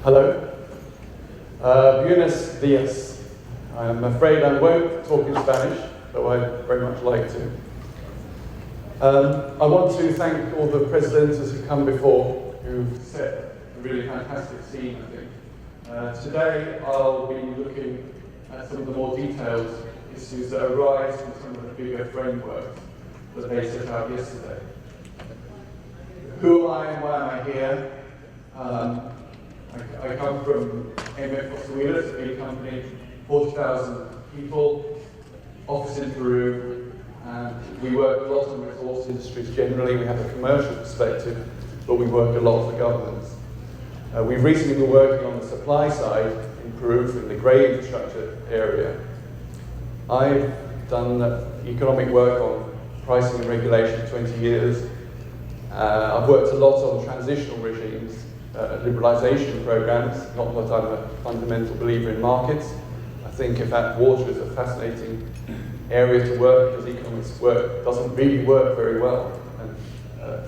Hello. Buenos dias. I'm afraid I won't talk in Spanish, though I'd very much like to. I want to thank all the presenters who come before, who've set a really fantastic scene, I think. Today I'll be looking at some of the more detailed issues that arise from some of the bigger frameworks that they set out yesterday. Who am I and why am I here? I come from AMF Foster Wheelers, a big company, 40,000 people, office in Peru, and we work a lot on resource industries generally. We have a commercial perspective, but we work a lot for governments. We've recently been working on the supply side in Peru in the grey infrastructure area. I've done economic work on pricing and regulation for 20 years. I've worked a lot on transitional regimes, liberalisation programs, not that I'm a fundamental believer in markets. I think, in fact, water is a fascinating area to work because economics work doesn't really work very well. And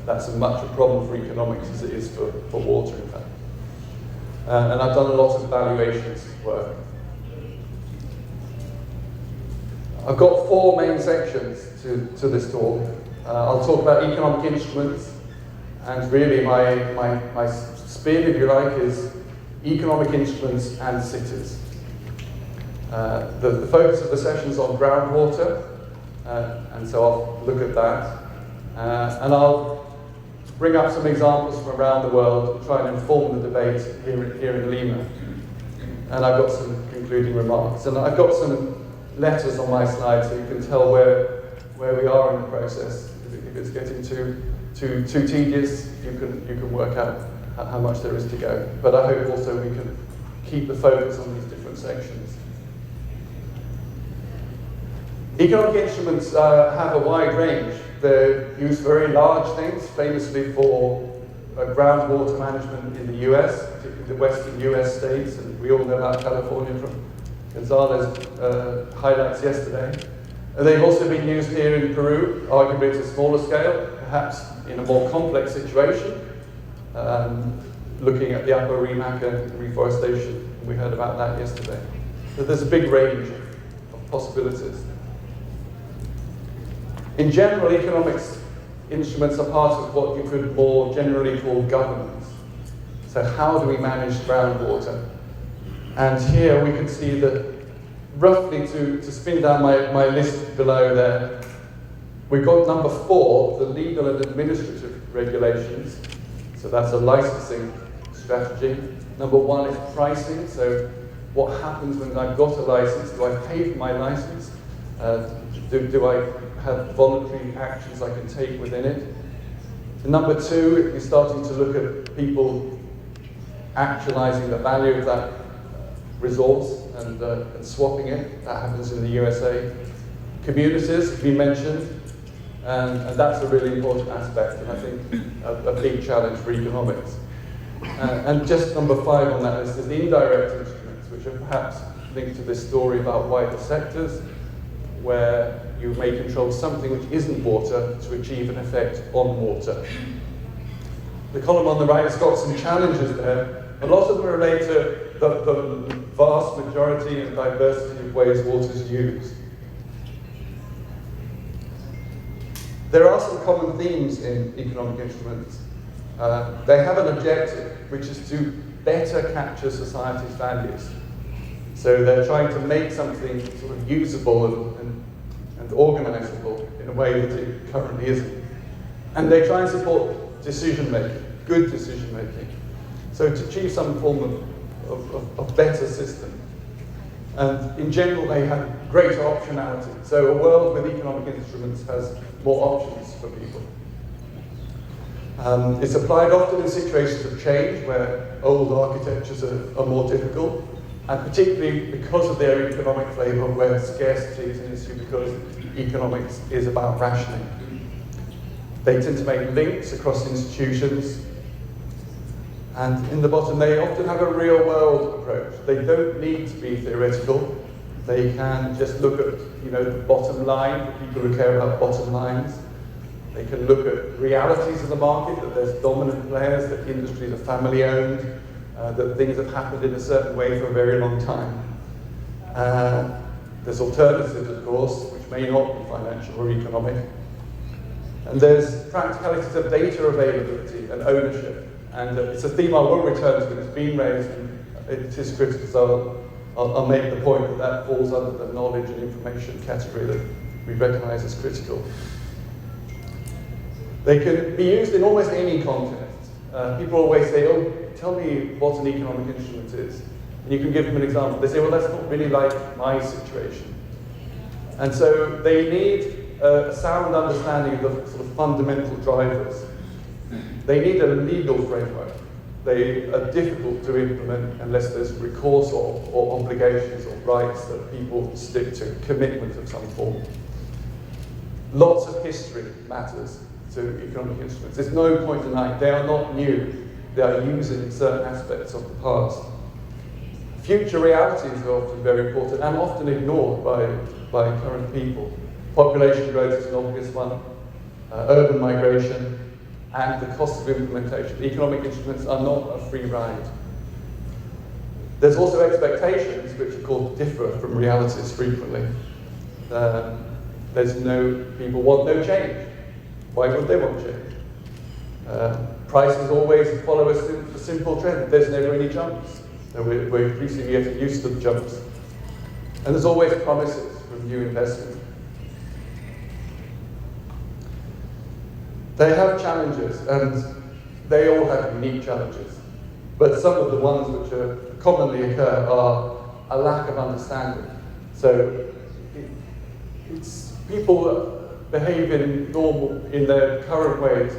that's as much a problem for economics as it is for water, in fact. And I've done a lot of valuations work. I've got four main sections to this talk. I'll talk about economic instruments, and really my spin, if you like, is economic instruments and cities. The focus of the session is on groundwater, and so I'll look at that. And I'll bring up some examples from around the world and try and inform the debate here in Lima. And I've got some concluding remarks. And I've got some letters on my slide so you can tell where we are in the process. If it's getting too tedious, you can work out how much there is to go. But I hope also we can keep the focus on these different sections. Economic instruments have a wide range. They're used for very large things, famously for groundwater management in the US, particularly the western US states, and we all know about California from Gonzalez highlights yesterday. And they've also been used here in Peru, arguably at a smaller scale, perhaps in a more complex situation, looking at the Upper Remaca reforestation. We heard about that yesterday. So there's a big range of possibilities. In general, economics instruments are part of what you could more generally call governance. So how do we manage groundwater? And here we can see that roughly, to spin down my list below there, we've got number 4, the legal and administrative regulations. So that's a licensing strategy. Number 1 is pricing. So what happens when I've got a license? Do I pay for my license? Do I have voluntary actions I can take within it? And number 2, you're starting to look at people actualizing the value of that resource and swapping it. That happens in the USA. Communities have been mentioned, and that's a really important aspect, and I think a big challenge for economics. And just number 5 on that list is the indirect instruments, which are perhaps linked to this story about wider sectors, where you may control something which isn't water to achieve an effect on water. The column on the right has got some challenges there. A lot of them relate to the vast majority and diversity of ways water is used. There are some common themes in economic instruments. They have an objective, which is to better capture society's values. So they're trying to make something sort of usable and organisable in a way that it currently isn't. And they try and support decision-making, good decision-making. So to achieve some form of better system. And in general, they have greater optionality. So a world with economic instruments has more options for people. It's applied often in situations of change where old architectures are more difficult, and particularly because of their economic flavour, where scarcity is an issue because economics is about rationing. They tend to make links across institutions, and in the bottom they often have a real-world approach. They don't need to be theoretical. They can just look at the bottom line for people who care about bottom lines. They can look at realities of the market, that there's dominant players, that industries are family-owned, that things have happened in a certain way for a very long time. There's alternatives, of course, which may not be financial or economic. And there's practicalities of data availability and ownership. And it's a theme I will return to, it's been raised, and it is critical, so I'll make the point that that falls under the knowledge and information category that we recognise as critical. They can be used in almost any context. People always say, oh, tell me what an economic instrument is. And you can give them an example. They say, well, that's not really like my situation. And so they need a sound understanding of the sort of fundamental drivers. They need a legal framework. They are difficult to implement unless there's recourse or obligations or rights that people stick to, commitment of some form. Lots of history matters to economic instruments. There's no point denying they are not new. They are used in certain aspects of the past. Future realities are often very important and often ignored by current people. Population growth is an obvious one, urban migration, and the cost of implementation. Economic instruments are not a free ride. There's also expectations which, of course, differ from realities frequently. People want no change. Why would they want change? Prices always follow a simple trend. There's never any jumps. We're increasingly getting used to the jumps. And there's always promises from new investment. They have challenges, and they all have unique challenges. But some of the ones which commonly occur are a lack of understanding. So it's people behave in their current ways,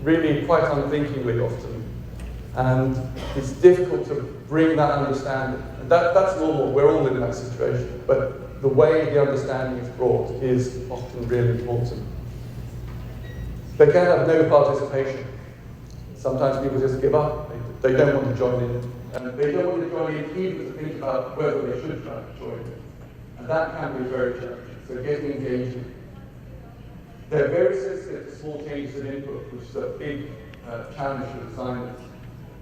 really quite unthinkingly often. And it's difficult to bring that understanding. And that's normal, we're all in that situation. But the way the understanding is brought is often really important. They can have no participation. Sometimes people just give up. They don't want to join in. And they don't want to join in even to think about whether they should try to join in. And that can be very challenging. So getting engaged. They're very sensitive to small changes in input, which is a big challenge for designers.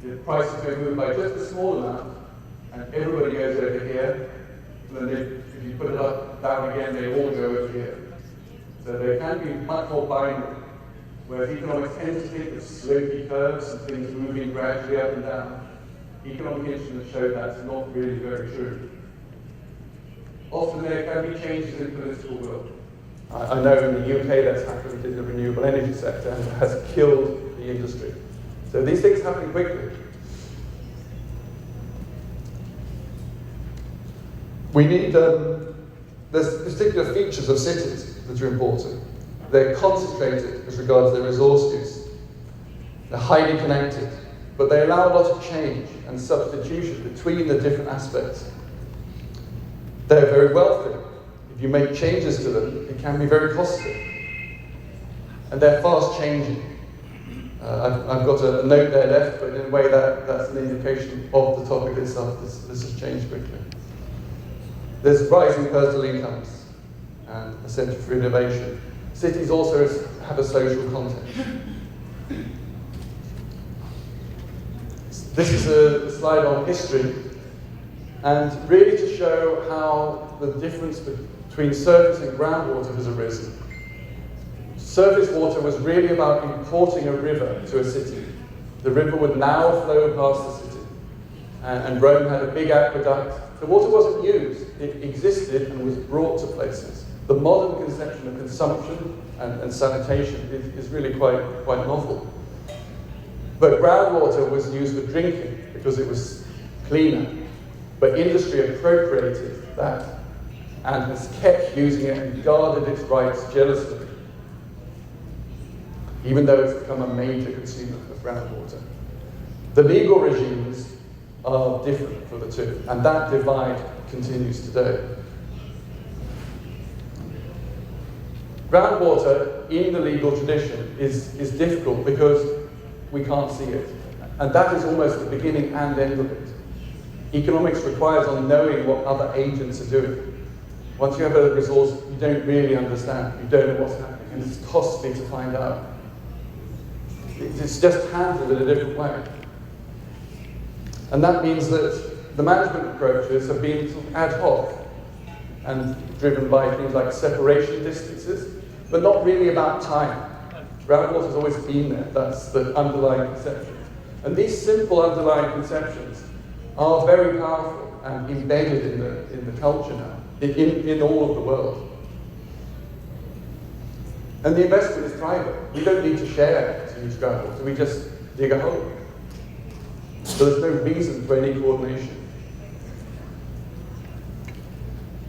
The prices may move by just a small amount, and everybody goes over here. And then if you put it up, down again, they all go over here. So they can be much more binary. Whereas economics tends to think of slopey curves and things moving gradually up and down. Economic instruments show that's not really very true. Often there can be changes in political will. I know in the UK that's happened in the renewable energy sector and has killed the industry. So these things happen quickly. We need, there's particular features of cities that are important. They're concentrated as regards their resource use. They're highly connected, but they allow a lot of change and substitution between the different aspects. They're very wealthy. If you make changes to them, it can be very costly. And they're fast changing. I've got a note there left, but in a way that's an indication of the topic itself. This has changed quickly. There's rising personal incomes and a centre for innovation. Cities also have a social context. This is a slide on history, and really to show how the difference between surface and groundwater has arisen. Surface water was really about importing a river to a city. The river would now flow past the city. And Rome had a big aqueduct. The water wasn't used. It existed and was brought to places. The modern conception of consumption and sanitation is really quite novel. But groundwater was used for drinking because it was cleaner. But industry appropriated that and has kept using it and guarded its rights jealously, even though it's become a major consumer of groundwater. The legal regimes are different for the two, and that divide continues today. Groundwater in the legal tradition is difficult because we can't see it. And that is almost the beginning and end of it. Economics requires on knowing what other agents are doing. Once you have a resource, you don't really understand. You don't know what's happening, and it's costly to find out. It's just handled in a different way. And that means that the management approaches have been sort of ad hoc and driven by things like separation distances, but not really about time. Groundwater has always been there. That's the underlying conception. And these simple underlying conceptions are very powerful and embedded in the culture now, in all of the world. And the investment is private. We don't need to share to use groundwater. We just dig a hole. So there's no reason for any coordination.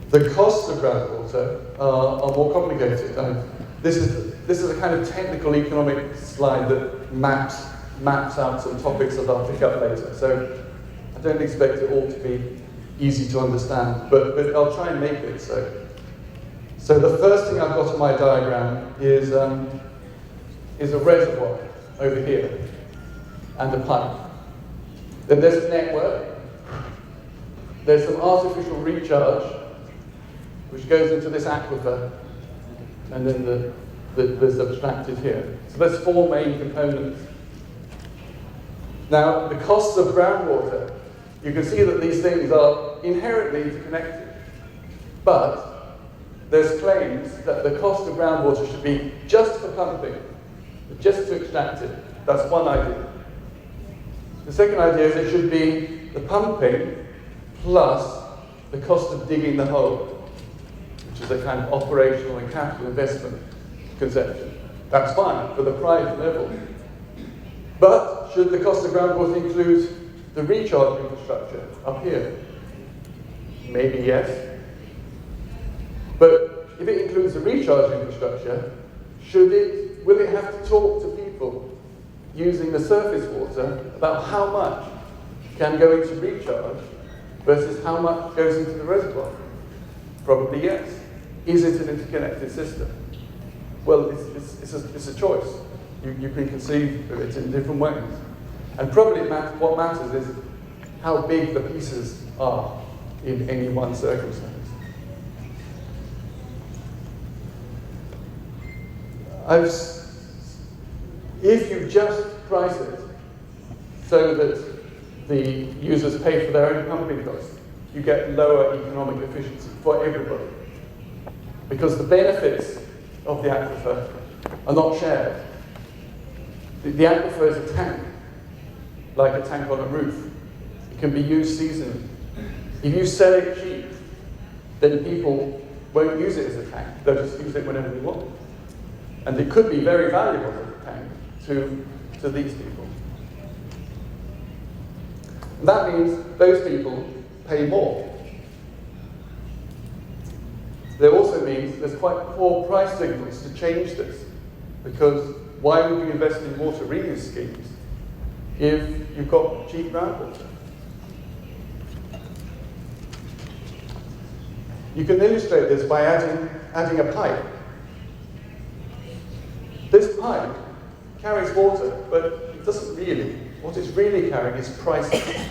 The costs of groundwater are more complicated. This is a kind of technical economic slide that maps out some topics that I'll pick up later. So I don't expect it all to be easy to understand, but I'll try and make it so. So the first thing I've got on my diagram is a reservoir over here and a pipe. Then there's a network. There's some artificial recharge which goes into this aquifer, and then there's abstracted here. So there's four main components. Now, the costs of groundwater, you can see that these things are inherently interconnected, but there's claims that the cost of groundwater should be just for pumping, just to extract it. That's one idea. The second idea is it should be the pumping plus the cost of digging the hole, which is a kind of operational and capital investment conception. That's fine for the private level. But should the cost of groundwater include the recharge infrastructure up here? Maybe yes. But if it includes the recharge infrastructure, will it have to talk to people using the surface water about how much can go into recharge versus how much goes into the reservoir? Probably yes. Is it an interconnected system? Well, it's a choice. You can conceive of it in different ways. And probably what matters is how big the pieces are in any one circumstance. If you just price it so that the users pay for their own pumping costs, you get lower economic efficiency for everybody. Because the benefits of the aquifer are not shared. The aquifer is a tank, like a tank on a roof. It can be used seasonally. If you sell it cheap, then people won't use it as a tank. They'll just use it whenever they want. And it could be very valuable as a tank to these people. And that means those people pay more. It also means there's quite poor price signals to change this, because why would you invest in water reuse schemes if you've got cheap groundwater? You can illustrate this by adding a pipe. This pipe carries water, but it doesn't really. What it's really carrying is prices.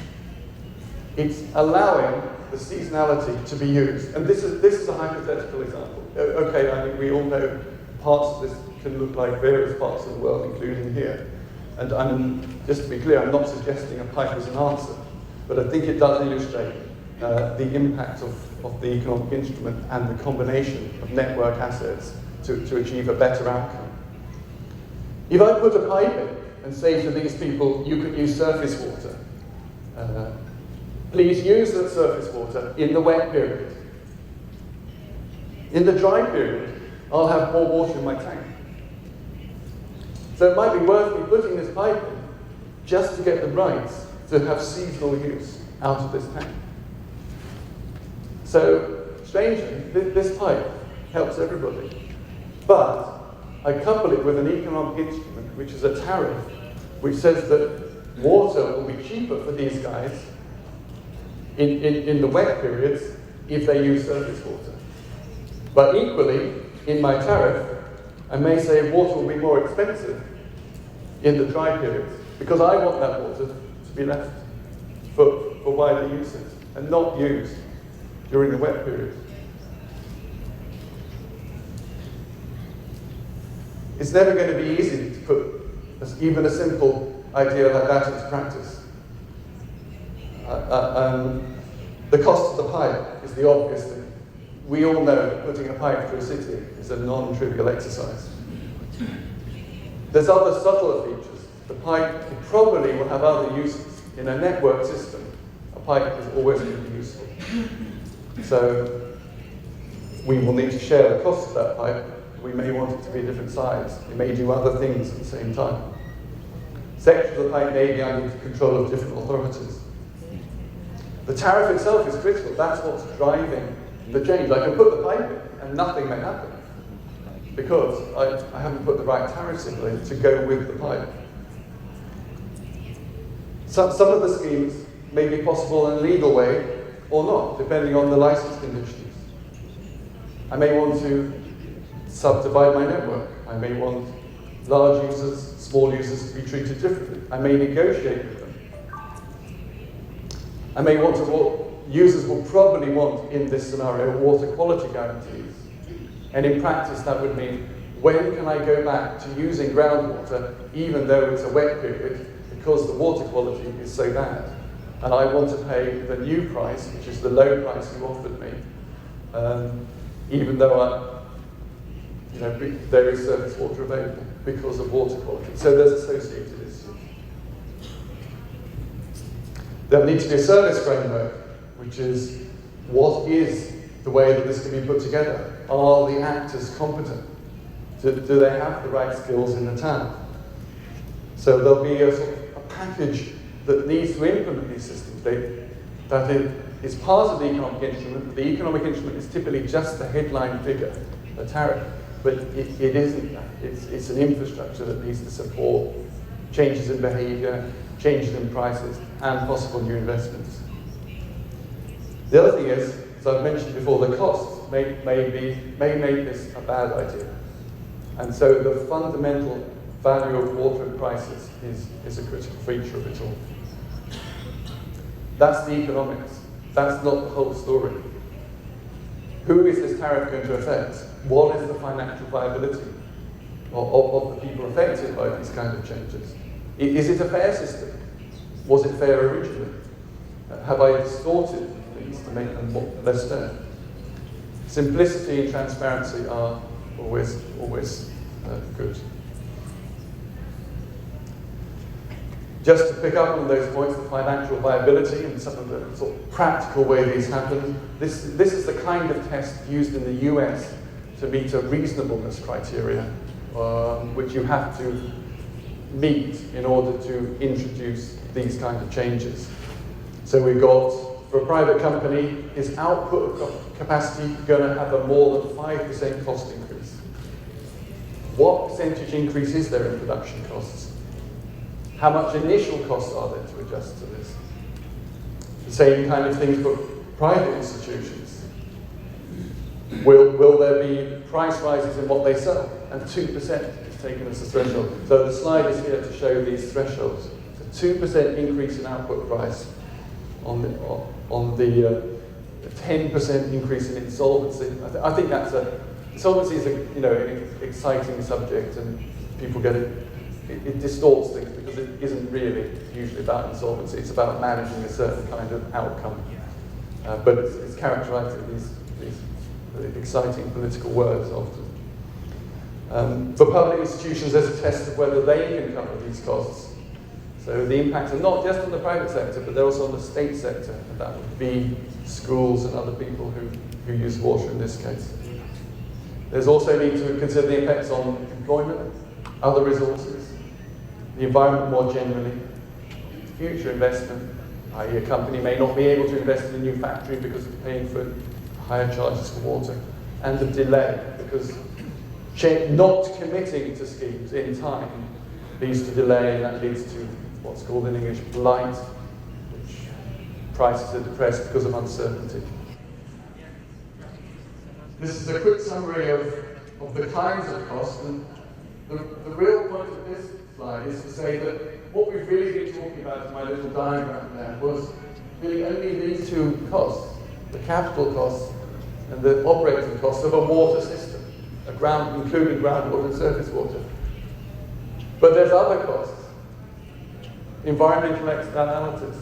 It's allowing the seasonality to be used. And this is a hypothetical example. Okay, I mean, we all know parts of this can look like various parts of the world, including here. And just to be clear, I'm not suggesting a pipe is an answer, but I think it does illustrate the impact of the economic instrument and the combination of network assets to achieve a better outcome. If I put a pipe in and say to these people, you can use surface water, please use that surface water in the wet period. In the dry period, I'll have more water in my tank. So it might be worth me putting this pipe in just to get the rights to have seasonal use out of this tank. So, strangely, this pipe helps everybody. But I couple it with an economic instrument, which is a tariff, which says that water will be cheaper for these guys in the wet periods if they use surface water. But equally, in my tariff, I may say water will be more expensive in the dry periods, because I want that water to be left for wider uses and not used during the wet periods. It's never going to be easy to put even a simple idea like that into practice. The cost of the pipe is the obvious thing. We all know that putting a pipe through a city is a non-trivial exercise. There's other subtler features. The pipe probably will have other uses. In a network system, a pipe is always going to be useful. So we will need to share the cost of that pipe. We may want it to be a different size. It may do other things at the same time. Sections of the pipe may be under the control of different authorities. The tariff itself is critical. That's what's driving the change. I can put the pipe in and nothing may happen because I haven't put the right tariffs in place to go with the pipe. Some of the schemes may be possible in a legal way or not, depending on the license conditions. I may want to subdivide my network. I may want large users, small users to be treated differently. I may negotiate with them. I may want to, what users will probably want in this scenario, water quality guarantees. And in practice, that would mean, when can I go back to using groundwater, even though it's a wet period, because the water quality is so bad? And I want to pay the new price, which is the low price you offered me, even though there is surface water available because of water quality. So there's associated issues. There'll need to be a service framework, which is, what is the way that this can be put together? Are the actors competent? Do they have the right skills in the town? So there'll be a sort of a package that needs to implement these systems. That is part of the economic instrument, but the economic instrument is typically just the headline figure, the tariff. But it isn't that. It's an infrastructure that needs to support changes in behaviour, changes in prices, and possible new investments. The other thing is, as I've mentioned before, the costs may make this a bad idea. And so the fundamental value of water and prices is a critical feature of it all. That's the economics. That's not the whole story. Who is this tariff going to affect? What is the financial viability of the people affected by these kind of changes? Is it a fair system? Was it fair originally? Have I distorted things to make them less fair? Simplicity and transparency are always good. Just to pick up on those points, the financial viability and some of the sort of practical way these happen, this is the kind of test used in the US to meet a reasonableness criteria, which you have to meet in order to introduce these kinds of changes. So we've got, for a private company, is output capacity going to have a more than 5% cost increase? What percentage increase is there in production costs? How much initial costs are there to adjust to this? The same kind of thing for private institutions. Will there be price rises in what they sell? And 2% is taken as a threshold. So the slide is here to show these thresholds. So 2% increase in output price on the 10% increase in insolvency. I think that's insolvency is an exciting subject, and people get it. It distorts things because it isn't really usually about insolvency. It's about managing a certain kind of outcome. But it's characterized with these exciting political words often. For public institutions, there's a test of whether they can cover these costs. So the impacts are not just on the private sector, but they're also on the state sector. And that would be schools and other people who use water in this case. There's also need to consider the effects on employment, other resources, the environment more generally, future investment, i.e. a company may not be able to invest in a new factory because of paying for higher charges for water, and the delay, because not committing to schemes in time leads to delay, and that leads to what's called in English blight, which prices are depressed because of uncertainty. This is a quick summary of the kinds of costs, and the real point of this slide is to say that what we've really been talking about in my little diagram there was really only these two costs, the capital costs and the operating costs of a water system, including groundwater and surface water. But there's other costs, environmental externalities,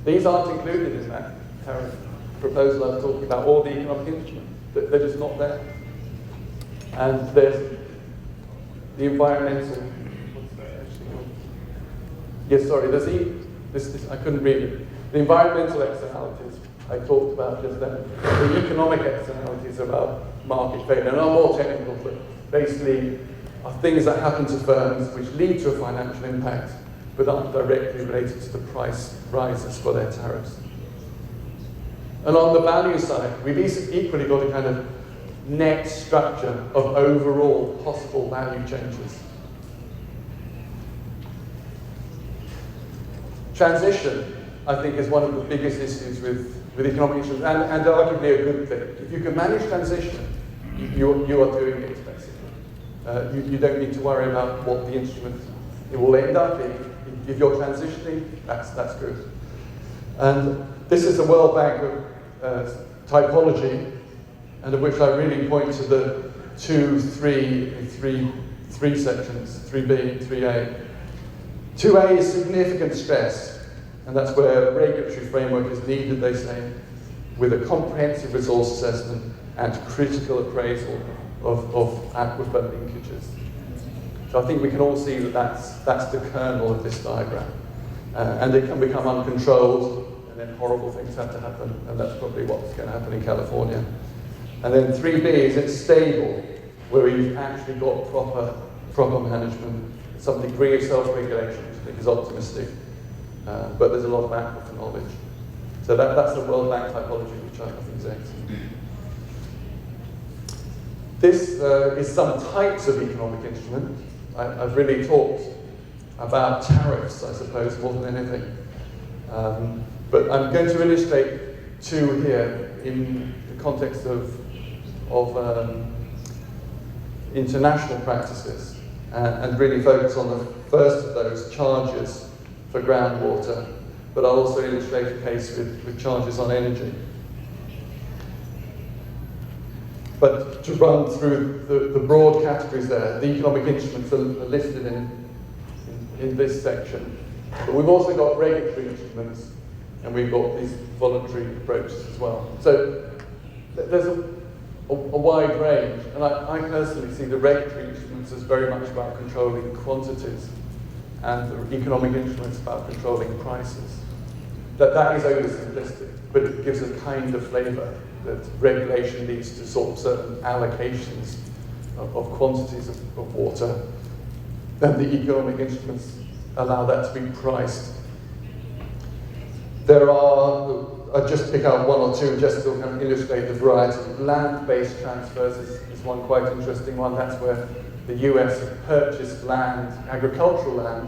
These aren't included in that tariff proposal I was talking about, or the economic instrument. They're just not there. And there's the environmental. What's that actually called? Yes, sorry. There's this. I couldn't read it. The environmental externalities I talked about just then. The economic externalities about market failure, and are more technical, but basically are things that happen to firms which lead to a financial impact, but aren't directly related to the price rises for their tariffs. And on the value side, we've equally got a kind of net structure of overall possible value changes. Transition, I think, is one of the biggest issues with economic issues, and arguably a good thing. If you can manage transition, you are doing it, basically. You don't need to worry about what the instrument it will end up in. If you're transitioning, that's good. And this is a World Bank typology, and of which I really point to the three sections, 3B and 3A. 2A is significant stress, and that's where regulatory framework is needed, they say, with a comprehensive resource assessment and critical appraisal of aquifer linkages. So I think we can all see that that's the kernel of this diagram. And it can become uncontrolled, and then horrible things have to happen, and that's probably what's going to happen in California. And then 3B is it's stable, where you've actually got proper management, some degree of self-regulation, which I think is optimistic, but there's a lot of aquifer knowledge. So that's the World Bank typology, which I think is excellent. This is some types of economic instrument. I've really talked about tariffs, I suppose, more than anything. But I'm going to illustrate two here in the context of international practices, and really focus on the first of those, charges for groundwater, but I'll also illustrate a case with charges on energy. But to run through the broad categories there, the economic instruments are listed in this section. But we've also got regulatory instruments, and we've got these voluntary approaches as well. So there's a wide range, and I personally see the regulatory instruments as very much about controlling quantities, and the economic instruments about controlling prices. That is oversimplistic, but it gives a kind of flavour that regulation leads to sort of certain allocations of quantities of water, and the economic instruments allow that to be priced. There are, I'll just pick out one or two just to kind of illustrate the variety. Land-based transfers is one quite interesting one. That's where the US has purchased land, agricultural land,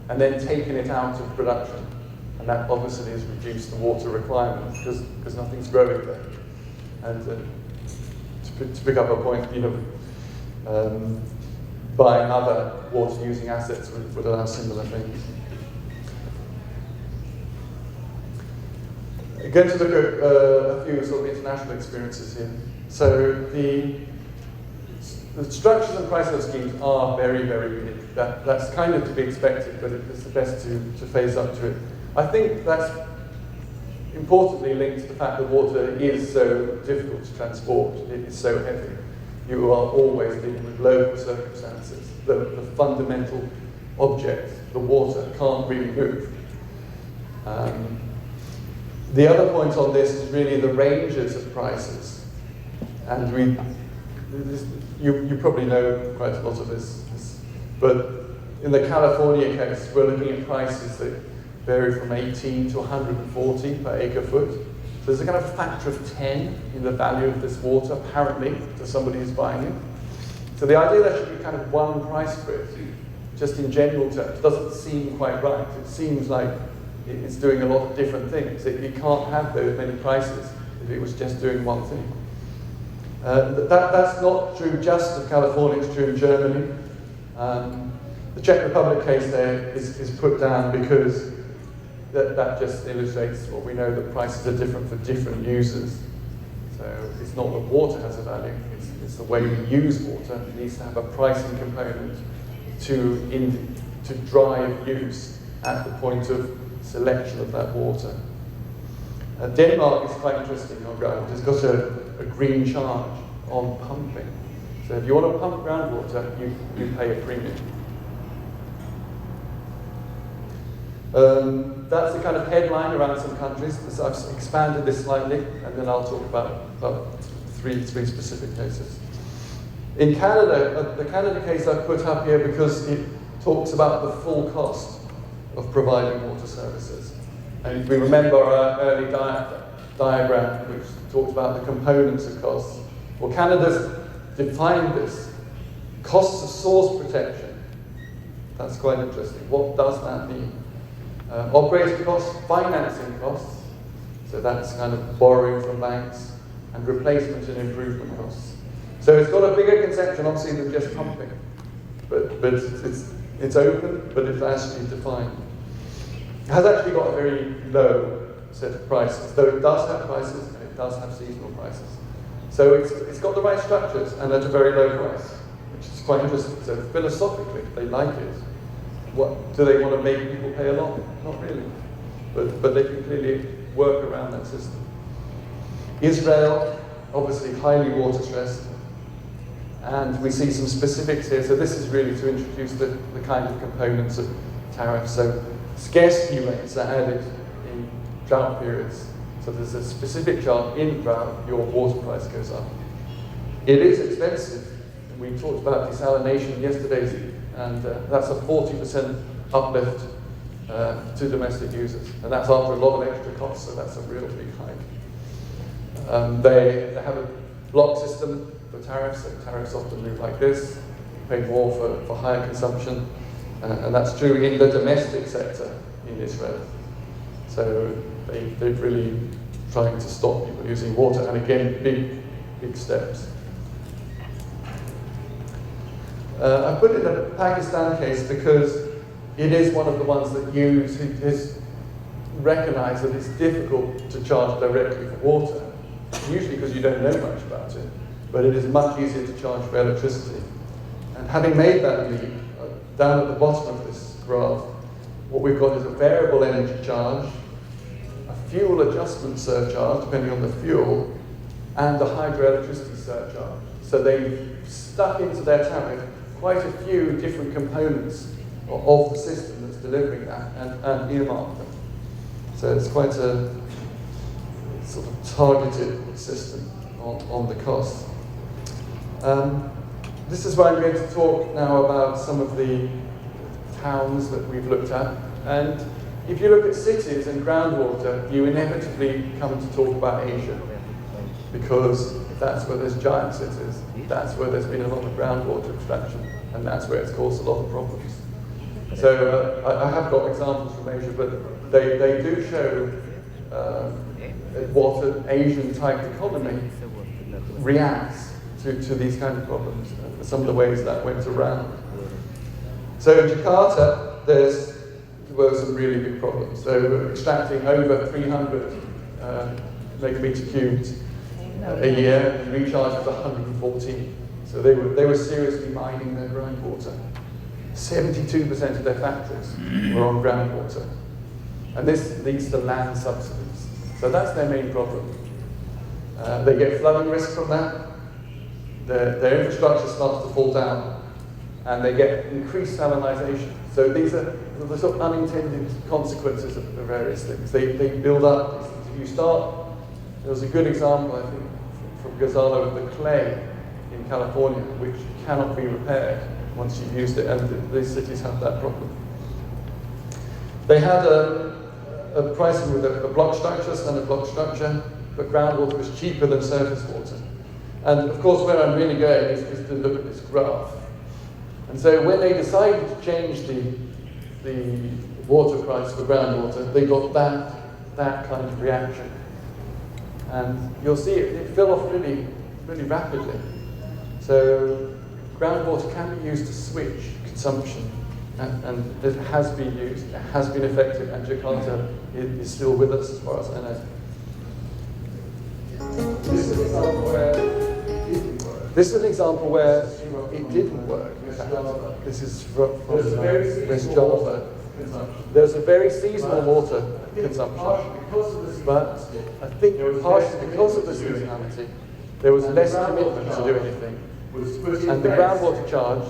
and then taken it out of production. And that obviously has reduced the water requirements because nothing's growing there. And to pick up a point, buying other water-using assets would allow similar things. I'm going to look at a few sort of international experiences here. So the structures and price level schemes are very, very unique. That's kind of to be expected, but it's the best to phase up to it. I think that's importantly linked to the fact that water is so difficult to transport. It is so heavy. You are always dealing with local circumstances. The fundamental object, the water, can't really move. The other point on this is really the ranges of prices. And you probably know quite a lot of this, but in the California case, we're looking at prices that vary from 18 to 140 per acre foot. So there's a kind of factor of 10 in the value of this water, apparently, to somebody who's buying it. So the idea there should be kind of one price for it, just in general terms, doesn't seem quite right. It seems like it's doing a lot of different things. You can't have those many prices if it was just doing one thing. That's not true just of California, it's true in Germany. The Czech Republic case there is put down because that just illustrates what we know, that prices are different for different users. So it's not that water has a value, it's the way we use water. It needs to have a pricing component to drive use at the point of selection of that water. Denmark is quite interesting on ground. It's got a green charge on pumping. So if you want to pump groundwater, you pay a premium. That's the kind of headline around some countries. So I've expanded this slightly, and then I'll talk about three specific cases. In Canada, the Canada case I've put up here because it talks about the full cost of providing water services. And if we remember our early diagram, which talked about the components of costs, well, Canada's defined this. Costs of source protection. That's quite interesting. What does that mean? Operating costs, financing costs, so that's kind of borrowing from banks, and replacement and improvement costs. So it's got a bigger conception, obviously, than just pumping, but it's open, but it's actually defined. It has actually got a very low set of prices, though it does have prices and it does have seasonal prices. So it's got the right structures and at a very low price, which is quite interesting. So philosophically, they like it. What do they want to make people pay a lot? Not really, but they can clearly work around that system. Israel, obviously highly water stressed, and we see some specifics here. So this is really to introduce the kind of components of tariffs. So scarcity rates are added in drought periods. So there's a specific chart in drought, your water price goes up. It is expensive. We talked about desalination yesterday, and that's a 40% uplift to domestic users. And that's after a lot of extra costs, so that's a real big hike. They have a block system for tariffs, so tariffs often move like this. You pay more for higher consumption, and that's true in the domestic sector in Israel. So they're really trying to stop people using water, and again, big steps. I put in the Pakistan case because it is one of the ones that has recognised that it's difficult to charge directly for water, usually because you don't know much about it, but it is much easier to charge for electricity. And having made that leap, down at the bottom of this graph, what we've got is a variable energy charge, a fuel adjustment surcharge, depending on the fuel, and a hydroelectricity surcharge. So they've stuck into their tariff quite a few different components of the system that's delivering that and earmarked them. So it's quite a sort of targeted system on the costs. This is where I'm going to talk now about some of the towns that we've looked at. And if you look at cities and groundwater, you inevitably come to talk about Asia, because that's where there's giant cities, that's where there's been a lot of groundwater extraction, and that's where it's caused a lot of problems. So I have got examples from Asia, but they do show what an Asian-type economy reacts to these kind of problems, some of the ways that went around. So in Jakarta, there were some really big problems. So we're extracting over 300 megameter cubed a year, and recharge was 114. So they were seriously mining their groundwater. 72% of their factories were on groundwater. And this leads to land subsidies. So that's their main problem. They get flooding risk from that. Their infrastructure starts to fall down, and they get increased salinization. So these are the sort of unintended consequences of various things. They build up. If you start, there was a good example, I think, from Gonzalo of the clay in California, which cannot be repaired once you've used it, and these cities have that problem. They had a pricing with a block structure, standard block structure, but groundwater was cheaper than surface water. And of course, where I'm really going is to look at this graph. And so when they decided to change the water price for groundwater, they got that kind of reaction. And you'll see it fell off really, really rapidly. So groundwater can be used to switch consumption, and it has been used, it has been effective, and Jakarta is still with us as far as I know. This is an example where it didn't work. This is from West Java. There's a very seasonal water consumption. But I think partially because of the seasonality, there was less commitment to do anything. And the groundwater charge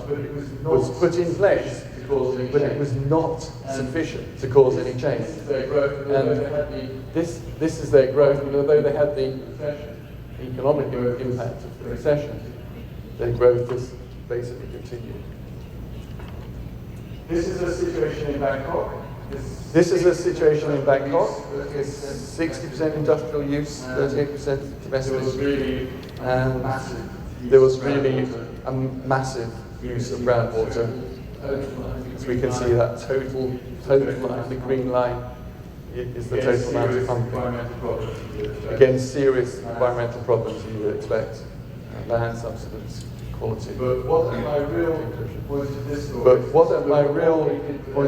was put in place, but it was not sufficient to cause any change. And this is their growth, and although they had the economic impact of the recession, their growth has basically continued. This is a situation in Bangkok. This is a situation in Bangkok. It's 60% industrial use, 38% domestic. And there was really a massive use of groundwater. As we can see, that total line, the green line, is the total amount of pumping. Again, serious environmental problems you would expect. Land subsidence, quality. But what my real point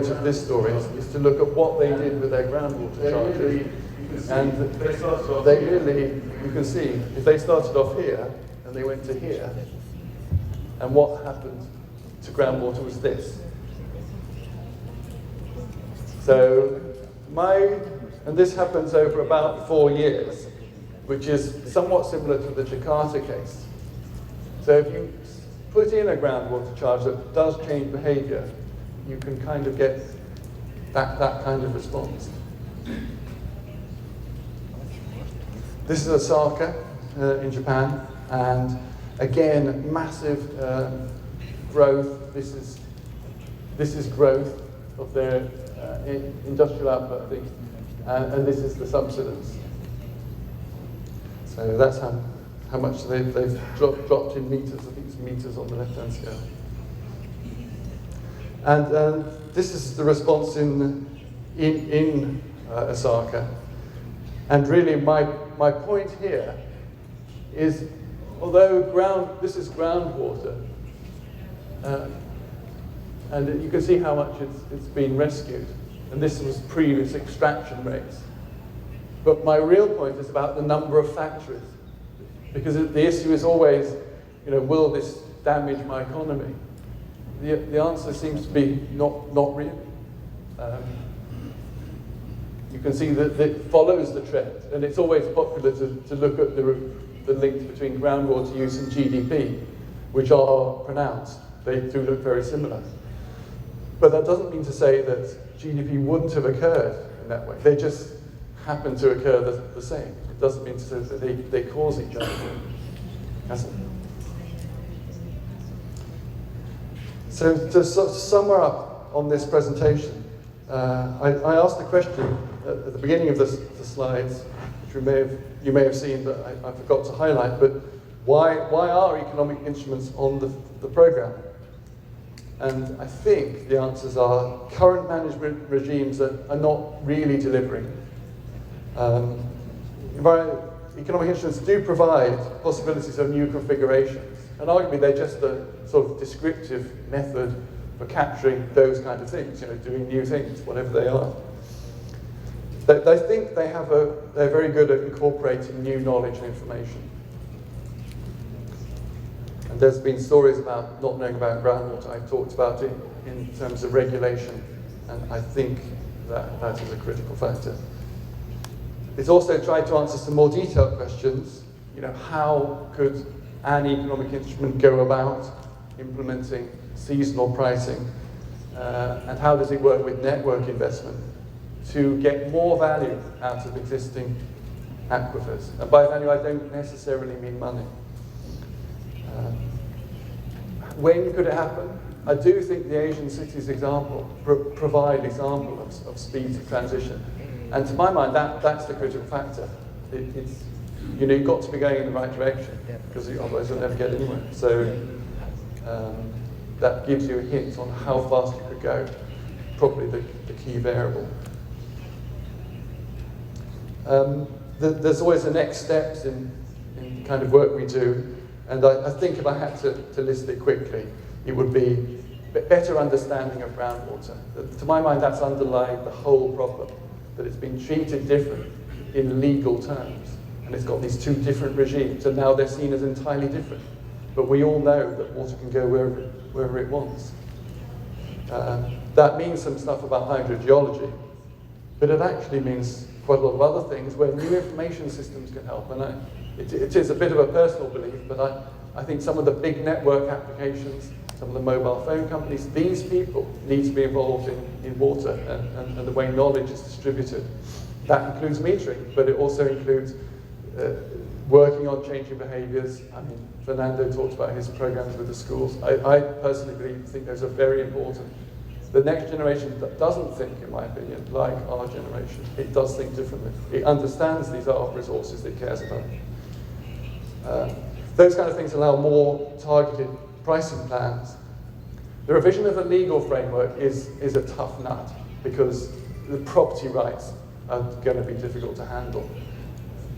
of this story is to look at what they did with their groundwater charges. And they really, you can see, if they started off here and they went to here, and what happened to groundwater was this. So and this happens over about 4 years, which is somewhat similar to the Jakarta case. So if you put in a groundwater charge that does change behaviour, you can kind of get that kind of response. This is Osaka in Japan, and again, massive growth. This is growth of their industrial output, and this is the subsidence. So that's how much they've dropped in meters. I think it's meters on the left-hand scale. And this is the response in Osaka. And really, my point here is, although this is groundwater, and you can see how much it's been rescued, and this was previous extraction rates. But my real point is about the number of factories, because the issue is always, will this damage my economy? The answer seems to be not really. You can see that it follows the trend, and it's always popular to look at the links between groundwater use and GDP, which are pronounced. They do look very similar. But that doesn't mean to say that GDP wouldn't have occurred in that way. They just happen to occur the same. It doesn't mean to say that they cause each other. So to sum up on this presentation, I asked the question at the beginning of the slides, which you may have seen, but I forgot to highlight, but why are economic instruments on the programme? And I think the answers are current management regimes that are not really delivering. Economic instruments do provide possibilities of new configurations, and arguably they're just a sort of descriptive method for capturing those kind of things, doing new things, whatever they are. I think they're very good at incorporating new knowledge and information. And there's been stories about not knowing about groundwater. I talked about it in terms of regulation, and I think that is a critical factor. It's also tried to answer some more detailed questions. How could an economic instrument go about implementing seasonal pricing, and how does it work with network investment to get more value out of existing aquifers? And by value, I don't necessarily mean money. When could it happen? I do think the Asian cities example provide example of speed to transition. And to my mind, that's the critical factor. You've got to be going in the right direction, because otherwise you'll never get anywhere. So that gives you a hint on how fast you could go, probably the key variable. There's always the next steps in the kind of work we do, and I think if I had to list it quickly, it would be better understanding of groundwater. To my mind, that's underlying the whole problem, that it's been treated different in legal terms, and it's got these two different regimes, and now they're seen as entirely different. But we all know that water can go wherever it wants. That means some stuff about hydrogeology. but it actually means quite a lot of other things where new information systems can help. And it is a bit of a personal belief, but I think some of the big network applications, some of the mobile phone companies, these people need to be involved in water and the way knowledge is distributed. That includes metering, but it also includes working on changing behaviours. I mean, Fernando talked about his programs with the schools. I personally think those are very important. The next generation doesn't think, in my opinion, like our generation. It does think differently. It understands these are resources it cares about. Those kind of things allow more targeted pricing plans. The revision of the legal framework is a tough nut because the property rights are going to be difficult to handle.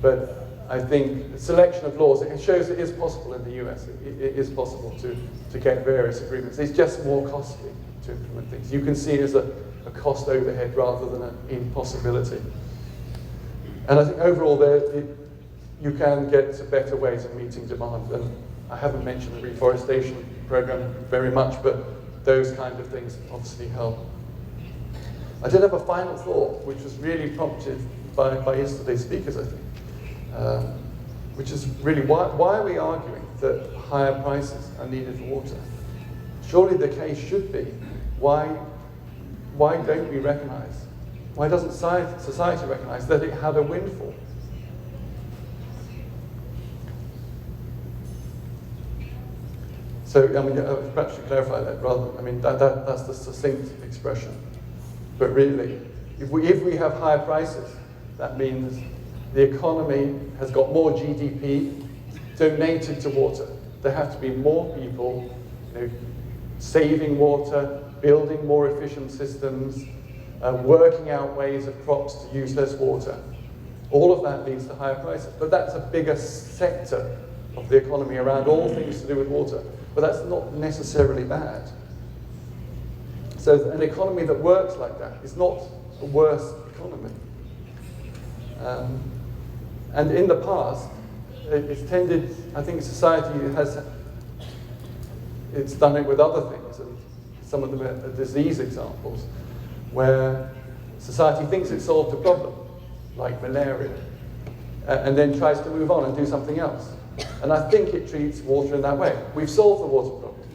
But I think the selection of laws, it shows it is possible in the US. It is possible to get various agreements. It's just more costly to implement things. You can see it as a cost overhead rather than an impossibility. And I think overall you can get to better ways of meeting demand. And I haven't mentioned the reforestation program very much, but those kind of things obviously help. I did have a final thought, which was really prompted by yesterday's speakers, I think, which is really why are we arguing that higher prices are needed for water? Surely the case should be, why don't we recognise, why doesn't society recognise that it had a windfall? So, I mean, perhaps to clarify that rather, I mean, that's the succinct expression. But really, if we have higher prices, that means the economy has got more GDP donated to water. There have to be more people, saving water, building more efficient systems, working out ways of crops to use less water. All of that leads to higher prices. But that's a bigger sector of the economy around all things to do with water. But that's not necessarily bad. So an economy that works like that is not a worse economy. And in the past, it's tended, I think society it's done it with other things, and some of them are disease examples, where society thinks it's solved a problem, like malaria, and then tries to move on and do something else. And I think it treats water in that way. We've solved the water problem.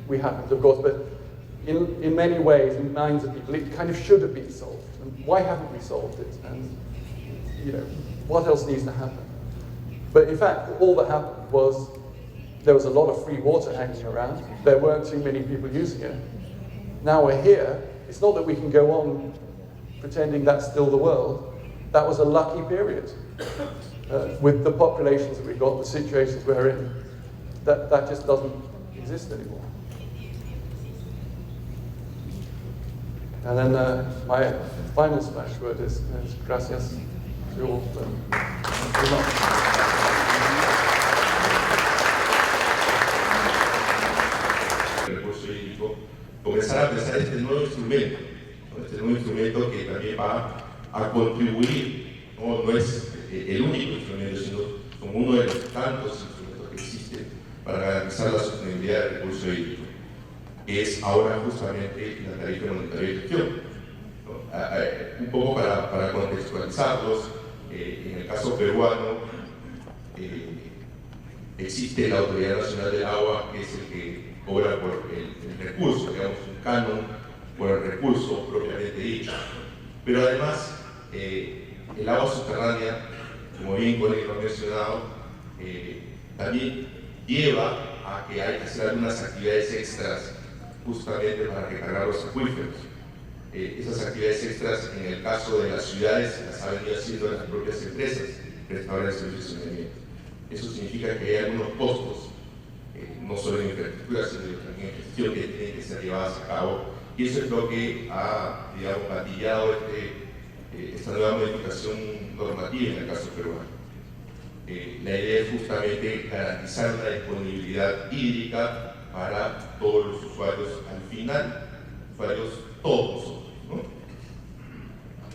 We haven't, of course, but in many ways, in minds of people, it kind of should have been solved. And why haven't we solved it? And what else needs to happen? But in fact, all that happened was there was a lot of free water hanging around. There weren't too many people using it. Now we're here. It's not that we can go on pretending that's still the world. That was a lucky period. With the populations that we've got, the situations we're in, that just doesn't exist anymore. And then my final splash word is gracias to you all. Thank you very much. El recurso hídrico, comenzar a pensar este nuevo instrumento que también va a contribuir, no es el único instrumento, sino como uno de los tantos instrumentos que existen para garantizar la sostenibilidad del recurso hídrico, que es ahora justamente la tarifa de monitoreo y gestión. Un poco para contextualizarlos, en el caso peruano existe la Autoridad Nacional del Agua, que es el que cobra por el recurso, digamos un canon por el recurso propiamente dicho. Pero además, el agua subterránea, como bien Connie lo ha mencionado, también lleva a que hay que hacer algunas actividades extras justamente para recargar los acuíferos. Esas actividades extras, en el caso de las ciudades, las han venido haciendo las propias empresas prestadoras de servicios de saneamiento. Eso significa que hay algunos costos, no solo en infraestructura, sino también en gestión, que tienen que ser llevadas a cabo. Y eso es lo que ha, digamos, gatillado esta nueva modificación normativa en el caso peruano. La idea es justamente garantizar una disponibilidad hídrica para todos los usuarios al final, usuarios todos nosotros, ¿no?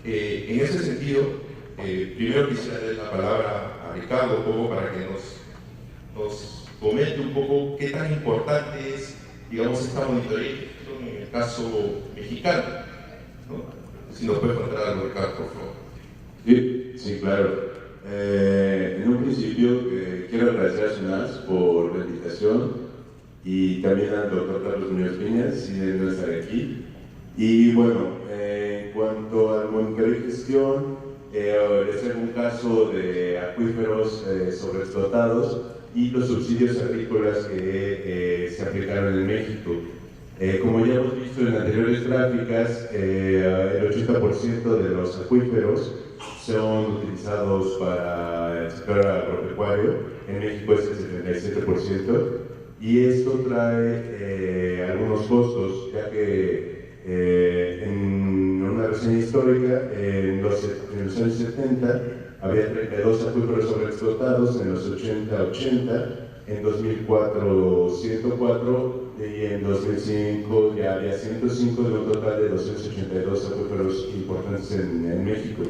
En ese sentido, primero quisiera darle la palabra a Ricardo un poco para que nos comente un poco qué tan importante es, digamos, esta monitoría en el caso mexicano, ¿no? Si nos puede contar algo, Ricardo, por favor. Sí, claro. En un principio quiero agradecer a SUNAS por la invitación y también al doctor Carlos Muñoz Piñas, si de no estar aquí. Y bueno, en cuanto al monitoreo y gestión, les traigo un caso de acuíferos sobreexplotados y los subsidios agrícolas que se aplicaron en México. Como ya hemos visto en anteriores gráficas, el 80% de los acuíferos son utilizados para el sector agropecuario. En México es el 77%, y esto trae algunos costos, ya que en una reseña histórica, en los años 70 había 32 acuíferos sobreexplotados, en los 80, en 2004 104 y en 2005 ya había 105, de un total de 282 acuíferos importantes en México.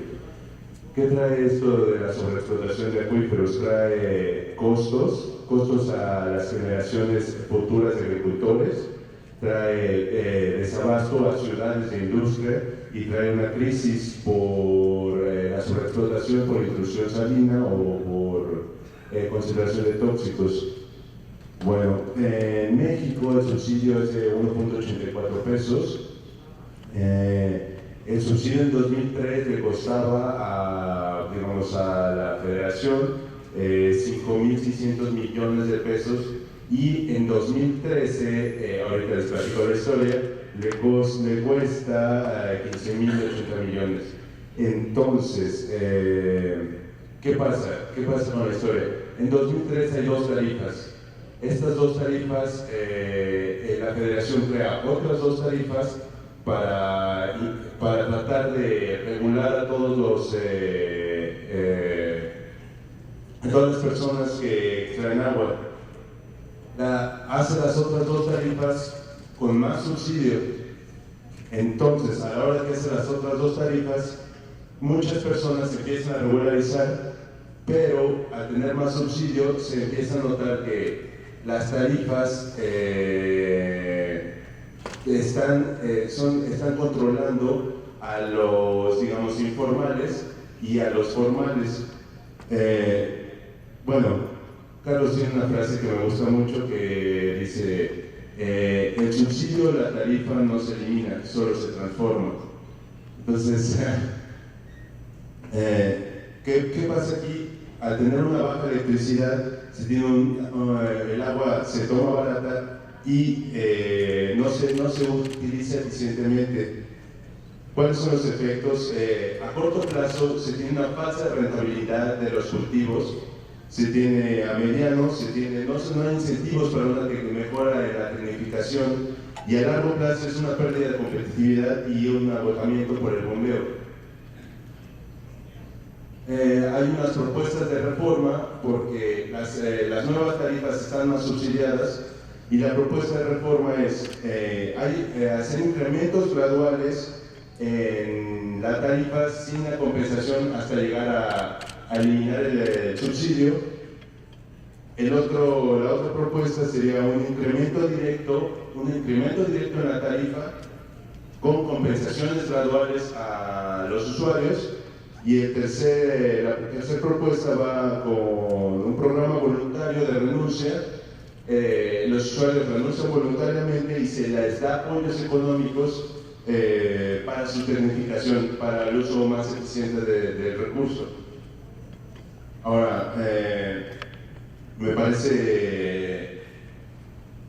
¿Qué trae esto de la sobreexplotación de acuíferos? Trae costos a las generaciones futuras de agricultores, trae desabasto a ciudades de industria y trae una crisis por la sobreexplotación, por intrusión salina o por concentración de tóxicos. Bueno, en México el subsidio es de 1.84 pesos. El subsidio en 2003 le costaba a la federación 5.600 millones de pesos, y en 2013, ahorita les platico la historia, le cuesta 15.080 millones. Entonces, ¿qué pasa? ¿Qué pasa con la historia? En 2003 hay dos tarifas. Estas dos tarifas, la federación crea otras dos tarifas para tratar de regular a todas las personas que extraen agua. Hace las otras dos tarifas con más subsidio. Entonces, a la hora que hace las otras dos tarifas, muchas personas se empiezan a regularizar, pero al tener más subsidio se empieza a notar que las tarifas están controlando a los, digamos, informales y a los formales. Bueno, Carlos tiene una frase que me gusta mucho que dice: el subsidio, la tarifa no se elimina, solo se transforma. Entonces, ¿qué pasa aquí? Al tener una baja electricidad, el agua se toma barata y no se utiliza eficientemente. ¿Cuáles son los efectos? A corto plazo se tiene una falsa rentabilidad de los cultivos, se tiene a mediano, no hay incentivos para una mejora en la tecnificación, y a largo plazo es una pérdida de competitividad y un agotamiento por el bombeo. Hay unas propuestas de reforma porque las nuevas tarifas están más subsidiadas, y la propuesta de reforma es hacer incrementos graduales en la tarifa sin la compensación hasta llegar a eliminar el subsidio. La otra propuesta sería un incremento directo en la tarifa con compensaciones graduales a los usuarios. Y la tercera propuesta va con un programa voluntario de renuncia. Los usuarios renuncian voluntariamente y se les da apoyos económicos para su tecnificación, para el uso más eficiente del recurso. Ahora, me parece,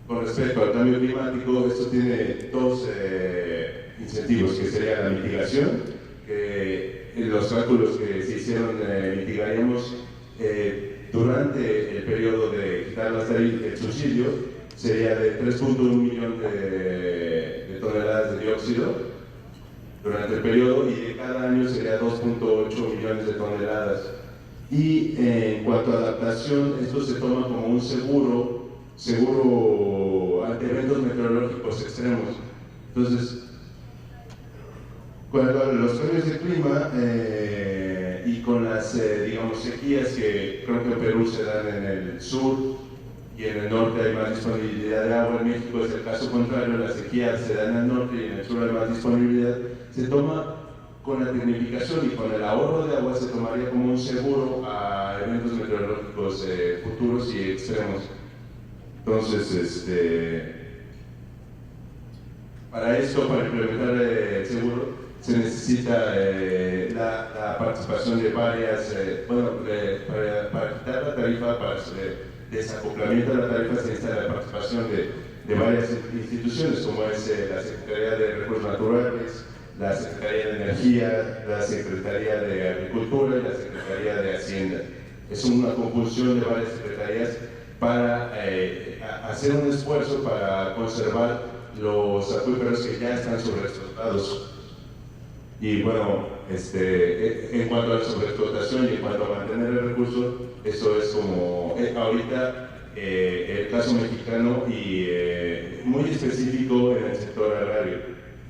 con respecto al cambio climático, esto tiene dos incentivos, que sería la mitigación, que los cálculos que se hicieron mitigaríamos durante el periodo de quitar el subsidio, sería de 3.1 millones de toneladas de dióxido durante el periodo, y de cada año sería 2.8 millones de toneladas. Y en cuanto a adaptación, esto se toma como un seguro ante eventos meteorológicos extremos. Entonces, con los cambios de clima y con las sequías que creo que en Perú se dan en el sur y en el norte hay más disponibilidad de agua, en México es el caso contrario, las sequías se dan en el norte y en el sur hay más disponibilidad, se toma con la tecnificación y con el ahorro de agua se tomaría como un seguro a eventos meteorológicos futuros y extremos. Entonces, para esto, para implementar el seguro, se necesita la participación de varias, para quitar la tarifa, para desacoplamiento de la tarifa, se necesita la participación de varias instituciones, como es la Secretaría de Recursos Naturales, la Secretaría de Energía, la Secretaría de Agricultura y la Secretaría de Hacienda. Es una conjunción de varias secretarías para hacer un esfuerzo para conservar los acuíferos que ya están sobreexplotados. Y bueno, en cuanto a la sobreexplotación y en cuanto a mantener el recurso, eso es como ahorita el caso mexicano y muy específico en el sector agrario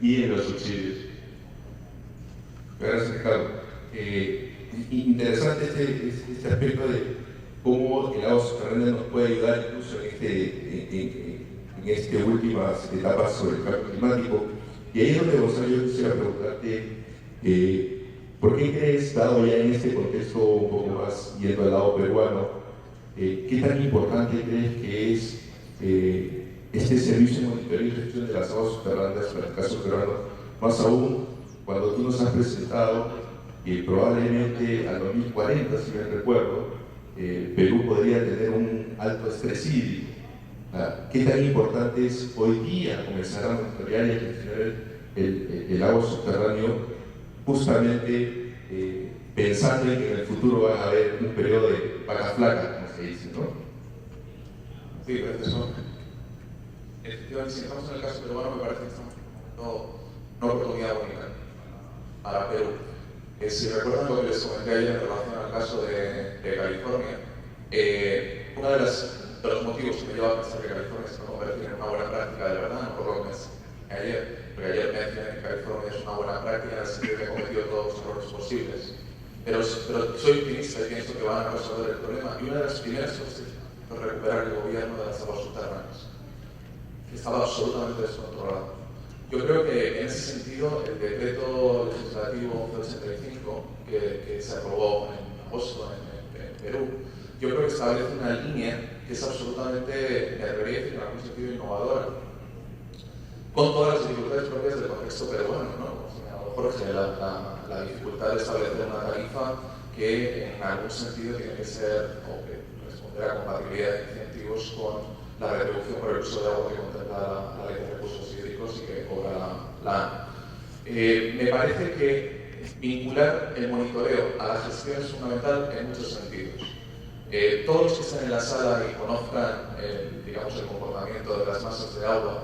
y en los subsidios. Gracias, Ricardo. Interesante este aspecto de cómo el agua subterránea nos puede ayudar incluso en estas últimas etapas sobre el cambio climático. Y ahí es donde, Gonzalo, yo quisiera preguntarte, ¿por qué crees, dado ya en este contexto un poco más yendo al lado peruano, qué tan importante crees que es este servicio de monitoreo y gestión de las aguas subterráneas para el caso peruano? Más aún, cuando tú nos has presentado que probablemente al 2040, si me recuerdo, Perú podría tener un alto estrés hídrico. ¿Qué tan importante es hoy día comenzar a monitorear y a gestionar el agua subterráneo, justamente pensando en que en el futuro va a haber un periodo de vaca flaca, como se dice, ¿no? Sí, profesor. Efectivamente, si estamos en el caso peruano, me parece que estamos en una oportunidad única para Perú. Si recuerdan lo que les comenté ayer en relación al caso de California, uno de los motivos que me lleva a pensar que California se va a convertir en una buena práctica de verdad, no por lo que mencioné ayer, porque ayer mencioné que California es una buena práctica en el sentido que ha cometido todos los errores posibles. Pero soy optimista y pienso que van a resolver el problema. Y una de las primeras cosas es recuperar el gobierno de las aguas subterráneas, que estaba absolutamente descontrolado. Yo creo que en ese sentido el decreto legislativo 1185 que se aprobó en agosto en Perú, yo creo que establece una línea que es absolutamente de relieve y en algún sentido innovadora, con todas las dificultades propias del contexto peruano, ¿no? O sea, a lo mejor la dificultad de establecer una tarifa que en algún sentido tiene que ser o que responder a compatibilidad de incentivos con la retribución por el uso de agua que contempla la ley de recursos hídricos y que cobra la ANA. Me parece que vincular el monitoreo a la gestión es fundamental en muchos sentidos. Todos los que estén en la sala y conozcan digamos, el comportamiento de las masas de agua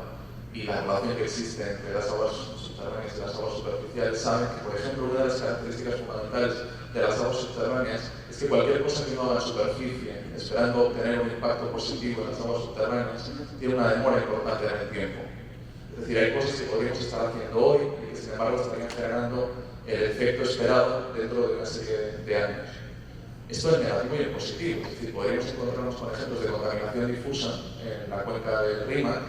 y la relación que existe entre las aguas subterráneas y las aguas superficiales saben que, por ejemplo, una de las características fundamentales de las aguas subterráneas es que cualquier cosa que uno haga en superficie, esperando obtener un impacto positivo en las aguas subterráneas, tiene una demora importante en el tiempo. Es decir, hay cosas que podríamos estar haciendo hoy y que, sin embargo, estarían generando el efecto esperado dentro de una serie de años. Esto es negativo y en positivo, es decir, podríamos encontrarnos con ejemplos de contaminación difusa en la cuenca del Rímac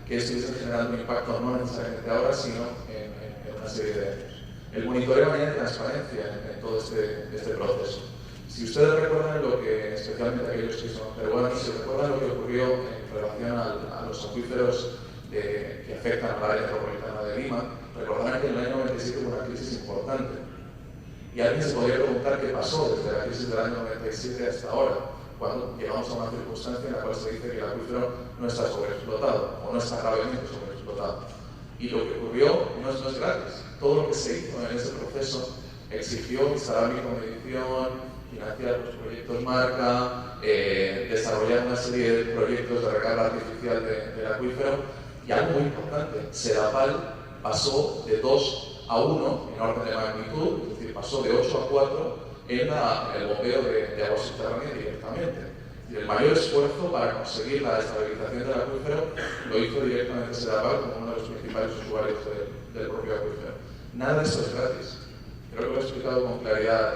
que estuviesen generando un impacto no necesariamente ahora, sino en una serie de años. El monitoreo añade transparencia en todo este proceso. Si ustedes recuerdan lo que, especialmente aquellos que son peruanos, si recuerdan lo que ocurrió en relación a los acuíferos que afectan al área metropolitana de Lima, recordarán que en el año 97 hubo una crisis importante. Y alguien se podría preguntar qué pasó desde la crisis del año 97 hasta ahora, cuando llegamos a una circunstancia en la cual se dice que el acuífero no está sobreexplotado o no está gravemente sobreexplotado. Y lo que ocurrió no es gratis. Todo lo que se hizo en ese proceso exigió instalar micromedición, financiar los proyectos marca, desarrollar una serie de proyectos de recarga artificial del acuífero y algo muy importante, Sedapal pasó de 2 a 1 en orden de magnitud, es decir, pasó de 8 a 4 en el bombeo de agua subterránea directamente. El mayor esfuerzo para conseguir la estabilización del acuífero lo hizo directamente Sedapal como uno de los principales usuarios del propio acuífero. Nada de esto es gratis. Creo que lo he explicado con claridad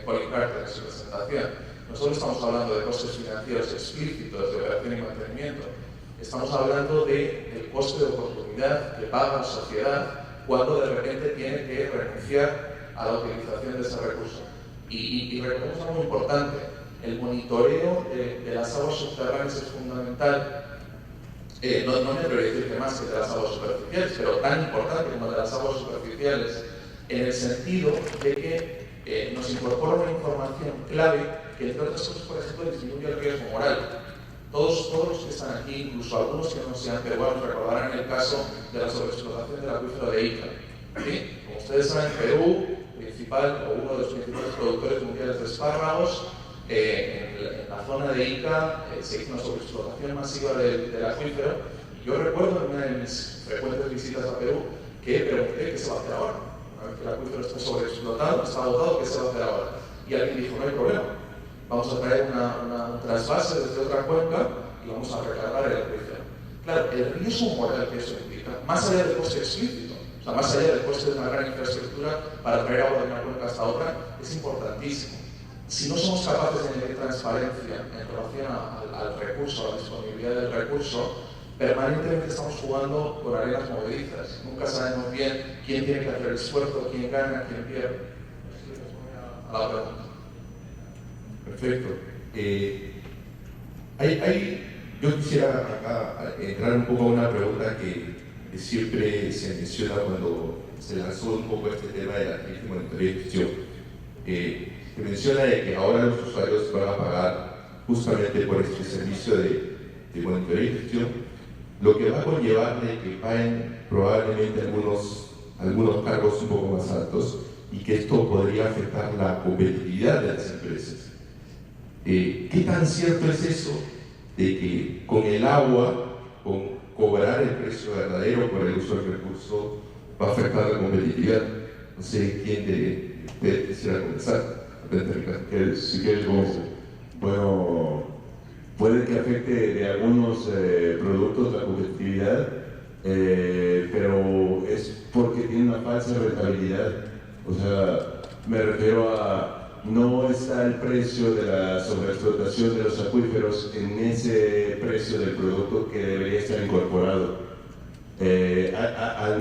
Colin Carter en su presentación. Nosotros estamos hablando de costes financieros explícitos de operación y mantenimiento. Estamos hablando del coste de oportunidad que paga la sociedad cuando de repente tiene que renunciar a la utilización de ese recurso. Y recordemos algo muy importante, el monitoreo de las aguas subterráneas es fundamental. No me atrevería a decir que más que de las aguas superficiales, pero tan importante como de las aguas superficiales, en el sentido de que nos incorpora una información clave que, entre otras cosas, por ejemplo, disminuye el riesgo moral. Todos los que están aquí, incluso algunos que no sean peruanos, recordarán el caso de la sobreexplotación del acuífero de Ica. ¿Sí? Como ustedes saben, Perú, principal o uno de los principales productores mundiales de espárragos, en la zona de Ica se hizo una sobreexplotación masiva del acuífero. Yo recuerdo en una de mis frecuentes visitas a Perú que pregunté qué se va a hacer ahora. Una vez que el acuífero está sobreexplotado, está agotado, ¿qué se va a hacer ahora? Y alguien dijo, no hay problema, vamos a traer un trasvase desde otra cuenca y vamos a recargar el acuífero. Claro, el riesgo moral que eso implica, más allá del coste explícito, o sea, más allá del coste de una gran infraestructura para traer agua de una cuenca hasta otra, es importantísimo. Si no somos capaces de medir transparencia en relación al recurso, a la disponibilidad del recurso, permanentemente estamos jugando con arenas movedizas. Nunca sabemos bien quién tiene que hacer el esfuerzo, quién gana, quién pierde. A la pregunta. Perfecto. Yo quisiera acá entrar un poco a una pregunta que siempre se menciona cuando se lanzó un poco este tema de la crisis monetaria y gestión. Se menciona de que ahora los usuarios van a pagar justamente por este servicio de monitoreo y gestión, lo que va a conllevar de que paguen probablemente algunos cargos un poco más altos y que esto podría afectar la competitividad de las empresas. ¿Qué tan cierto es eso de que con el agua, con cobrar el precio verdadero por el uso del recurso, va a afectar la competitividad? No sé quién de ustedes quisiera comenzar. Si quieres, bueno, puede que afecte de algunos productos la competitividad, pero es porque tiene una falsa rentabilidad. O sea, me refiero a no está el precio de la sobreexplotación de los acuíferos en ese precio del producto que debería estar incorporado. Al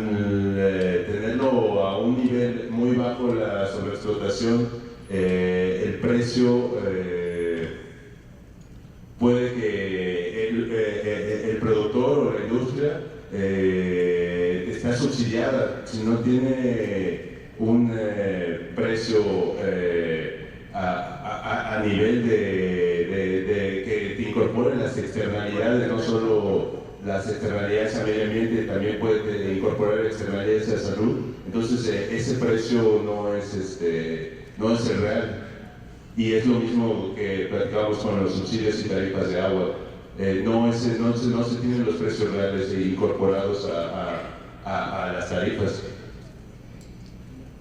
tenerlo a un nivel muy bajo la sobreexplotación, el precio puede que el productor o la industria está subsidiada si no tiene un precio a nivel de que te incorporen las externalidades, no solo las externalidades al medio ambiente, también puede incorporar externalidades a la salud. Entonces ese precio no es el real. Y es lo mismo que platicamos con los subsidios y tarifas de agua. No se tienen los precios reales incorporados a las tarifas.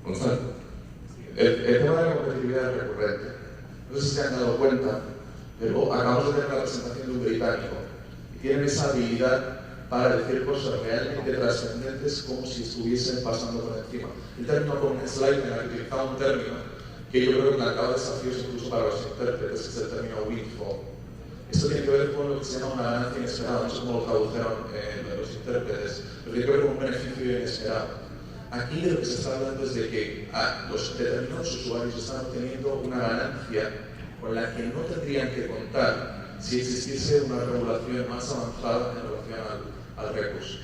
Gonzalo. El tema de la competitividad es recurrente. No sé si se han dado cuenta, pero acabamos de tener la presentación de un británico y tienen esa habilidad para decir cosas realmente trascendentes como si estuviesen pasando por encima. El término con un slide en el que utilizaba un término que yo creo que planteaba desafíos incluso para los intérpretes, que es el término windfall. Esto tiene que ver con lo que se llama una ganancia inesperada, no sé cómo lo tradujeron los intérpretes, pero tiene que ver con un beneficio inesperado. Aquí de lo que se está hablando es de que los determinados usuarios están obteniendo una ganancia con la que no tendrían que contar si existiese una regulación más avanzada en relación al recurso.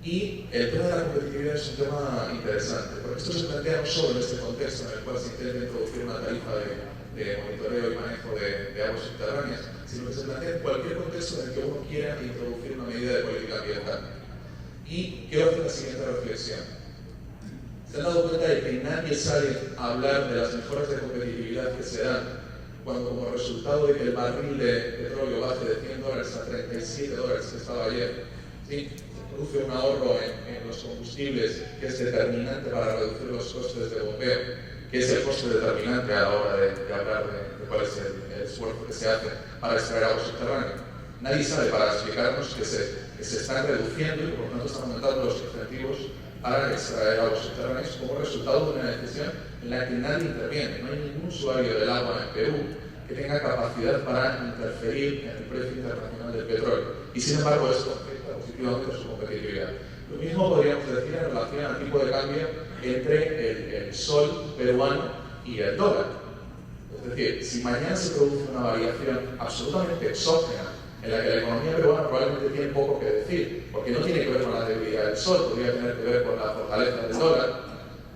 Y el tema de la competitividad es un tema interesante, porque esto se plantea no solo en este contexto en el cual se intenta introducir una tarifa de monitoreo y manejo de aguas subterráneas, sino que se plantea en cualquier contexto en el que uno quiera introducir una medida de política ambiental. Y quiero hacer la siguiente reflexión. ¿Se han dado cuenta de que nadie sale a hablar de las mejoras de competitividad que se dan cuando como resultado de que el barril de petróleo baje de $100 a $37 que estaba ayer, ¿sí? Se produce un ahorro en los combustibles que es determinante para reducir los costes de bombeo, que es el coste determinante a la hora de hablar de cuál es el esfuerzo que se hace para extraer agua subterránea? Nadie sale para explicarnos que se están reduciendo y por lo tanto están aumentando los incentivos para extraer aguas subterráneas como resultado de una decisión en la que nadie interviene. No hay ningún usuario del agua en Perú que tenga capacidad para interferir en el precio internacional del petróleo. Y sin embargo esto afecta positivamente a su competitividad. Lo mismo podríamos decir en relación al tipo de cambio entre el sol peruano y el dólar. Es decir, si mañana se produce una variación absolutamente exógena en la que la economía peruana probablemente tiene poco que decir, porque no tiene que ver con la debilidad del sol, podría tener que ver con la fortaleza del dólar,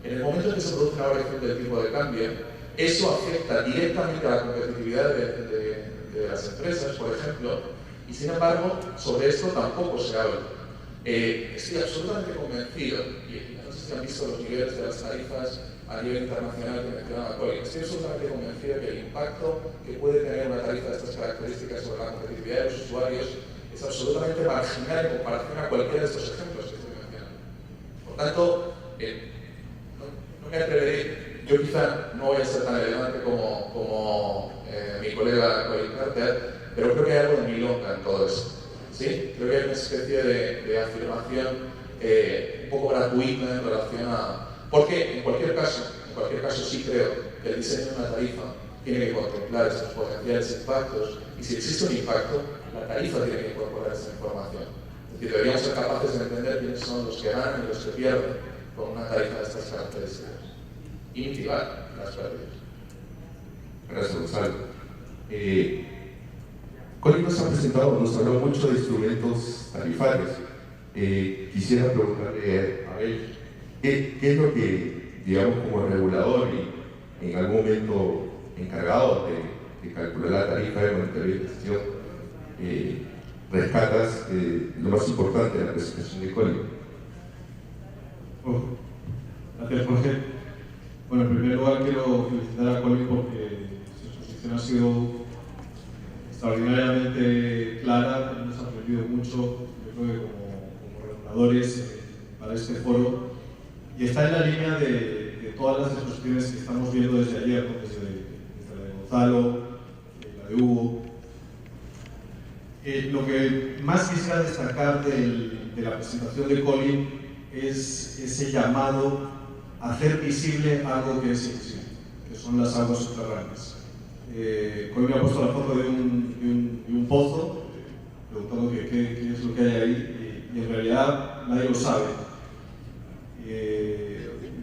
en el momento en que se produce una variación del tipo de cambio, eso afecta directamente a la competitividad de las empresas, por ejemplo, y sin embargo, sobre esto tampoco se habla. Estoy absolutamente convencido, y no sé si han visto los niveles de las tarifas a nivel internacional que mencionaba Colin, estoy absolutamente convencido que el impacto que puede tener una tarifa de estas características sobre la competitividad de los usuarios es absolutamente marginal en comparación a cualquiera de estos ejemplos que estoy mencionando. Por tanto, no me atreveré, yo quizá no voy a ser tan elegante como mi colega Colin Carter, pero creo que hay algo de milonga en todo esto. ¿Sí? Creo que hay una especie de afirmación un poco gratuita en relación a... Porque en cualquier caso sí creo que el diseño de una tarifa tiene que contemplar estos potenciales impactos, y si existe un impacto, la tarifa tiene que incorporar esa información. Es decir, deberíamos ser capaces de entender quiénes son los que ganan y los que pierden con una tarifa de estas características y mitigar las pérdidas. Gracias, Gonzalo. Colin nos ha presentado, nos habló mucho de instrumentos tarifarios. Quisiera preguntarle a él, ¿qué es lo que, digamos, como regulador y en algún momento encargado de calcular la tarifa de monitorización, rescatas lo más importante de la presentación de Colin? Gracias, Jorge. Bueno, en primer lugar quiero felicitar a Colin porque su exposición ha sido extraordinariamente clara, hemos aprendido mucho, yo creo que como reguladores para este foro, y está en la línea de todas las exposiciones que estamos viendo desde ayer, ¿no? desde la de Gonzalo, la de Hugo. Lo que más quisiera destacar de la presentación de Colin es ese llamado a hacer visible algo que es invisible, que son las aguas subterráneas. Colin me ha puesto la foto de un pozo, preguntando qué es lo que hay ahí, y en realidad nadie lo sabe.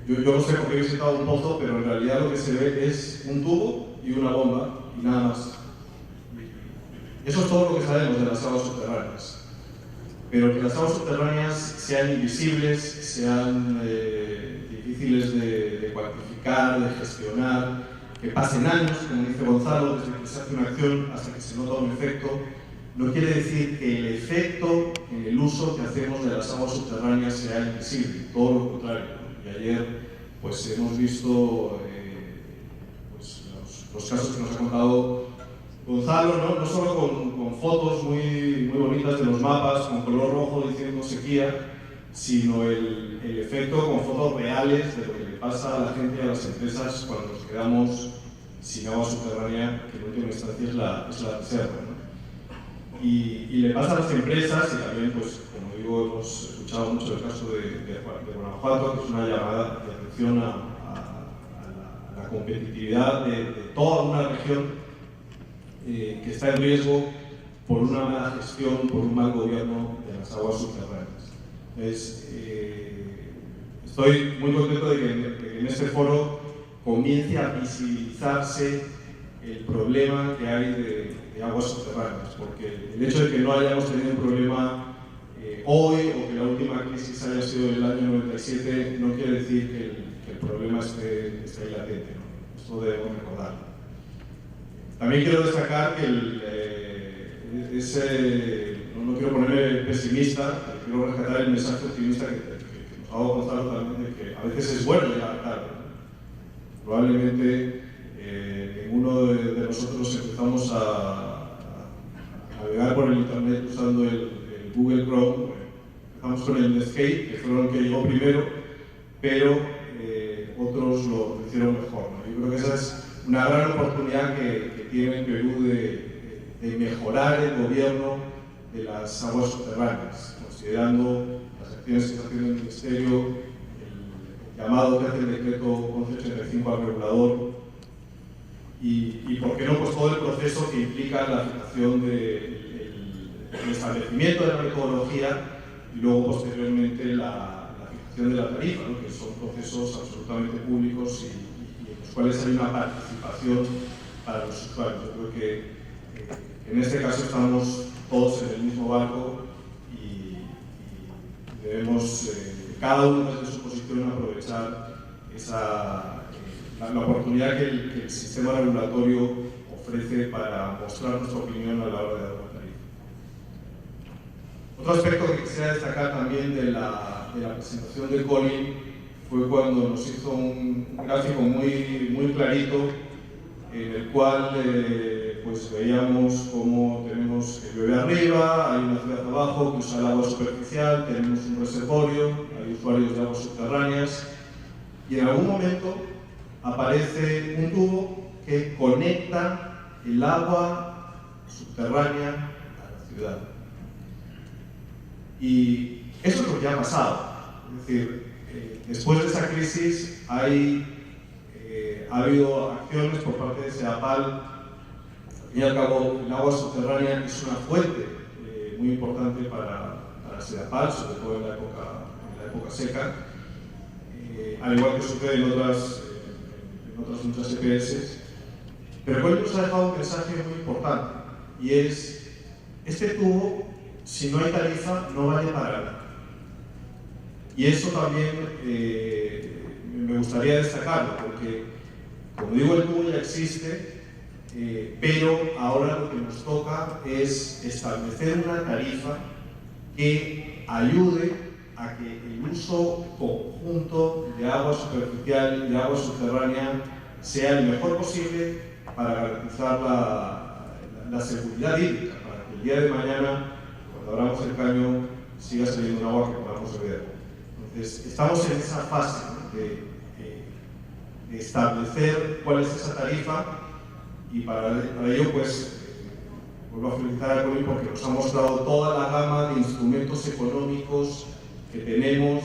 Yo no sé por qué he visitado un pozo, pero en realidad lo que se ve es un tubo y una bomba, y nada más. Eso es todo lo que sabemos de las aguas subterráneas. Pero que las aguas subterráneas sean invisibles, sean difíciles de cuantificar, de gestionar, que pasen años, como dice Gonzalo, desde que se hace una acción hasta que se nota un efecto, no quiere decir que el efecto en el uso que hacemos de las aguas subterráneas sea invisible, todo lo contrario. Y ayer pues, hemos visto pues, los casos que nos ha contado Gonzalo, no solo con fotos muy bonitas de los mapas, con color rojo diciendo sequía, sino el efecto con fotos reales de lo que le pasa a la gente y a las empresas cuando nos quedamos sin agua subterránea, que en última instancia es la reserva, ¿no? Y le pasa a las empresas, y también, pues, como digo, hemos escuchado mucho el caso de Guanajuato, que es una llamada de atención a la competitividad de toda una región que está en riesgo por una mala gestión, por un mal gobierno de las aguas subterráneas. Estoy muy contento de que en este foro comience a visibilizarse el problema que hay de aguas subterráneas, porque el hecho de que no hayamos tenido un problema hoy o que la última crisis haya sido en el año 97 no quiere decir que el problema esté ahí latente, ¿no? Esto debemos recordarlo. También quiero destacar que no quiero ponerme pesimista, quiero rescatar el mensaje optimista que nos ha dado Gonzalo también, de que a veces es bueno llegar tarde. Probablemente ninguno de nosotros empezamos a navegar por el internet usando el Google Chrome. Empezamos con el Netscape, que fue el que llegó primero, pero otros lo hicieron mejor, ¿no? Yo creo que esa es una gran oportunidad que tiene el Perú de mejorar el gobierno de las aguas subterráneas, considerando las acciones que está haciendo el Ministerio, el llamado que hace el decreto 1185 al regulador y por qué no, pues todo el proceso que implica la aplicación del establecimiento de la metodología y luego posteriormente la fijación de la tarifa, ¿no? Que son procesos absolutamente públicos y en los cuales hay una participación para los usuarios. Yo creo que en este caso estamos todos en el mismo barco y debemos, cada uno desde su posición, aprovechar la oportunidad que el sistema regulatorio ofrece para mostrar nuestra opinión a la hora de dar una tarifa. Otro aspecto que quisiera destacar también de la presentación de Colin fue cuando nos hizo un gráfico muy clarito en el cual pues veíamos cómo tenemos el bebé arriba, hay una ciudad abajo que usa el agua superficial, tenemos un reservorio, hay usuarios de aguas subterráneas y en algún momento aparece un tubo que conecta el agua subterránea a la ciudad. Y eso es lo que ha pasado. Es decir, después de esa crisis ha habido acciones por parte de SEAPAL. Al fin y al cabo, el agua subterránea es una fuente muy importante para SEAPAL, sobre todo en la época seca, al igual que sucede en otras muchas EPS. Pero Colin nos ha dejado un mensaje muy importante, y es: este tubo, si no hay tarifa, no vale para nada. Y eso también me gustaría destacarlo, porque, como digo, el tubo ya existe, pero ahora lo que nos toca es establecer una tarifa que ayude a que el uso conjunto de agua superficial y de agua subterránea sea el mejor posible para garantizar la seguridad hídrica, para que el día de mañana, cuando abramos el caño, siga saliendo un agua que podamos beber. Entonces, estamos en esa fase, ¿no? de establecer cuál es esa tarifa, y para ello, pues, vuelvo a felicitar a Colin porque nos ha mostrado toda la gama de instrumentos económicos que tenemos,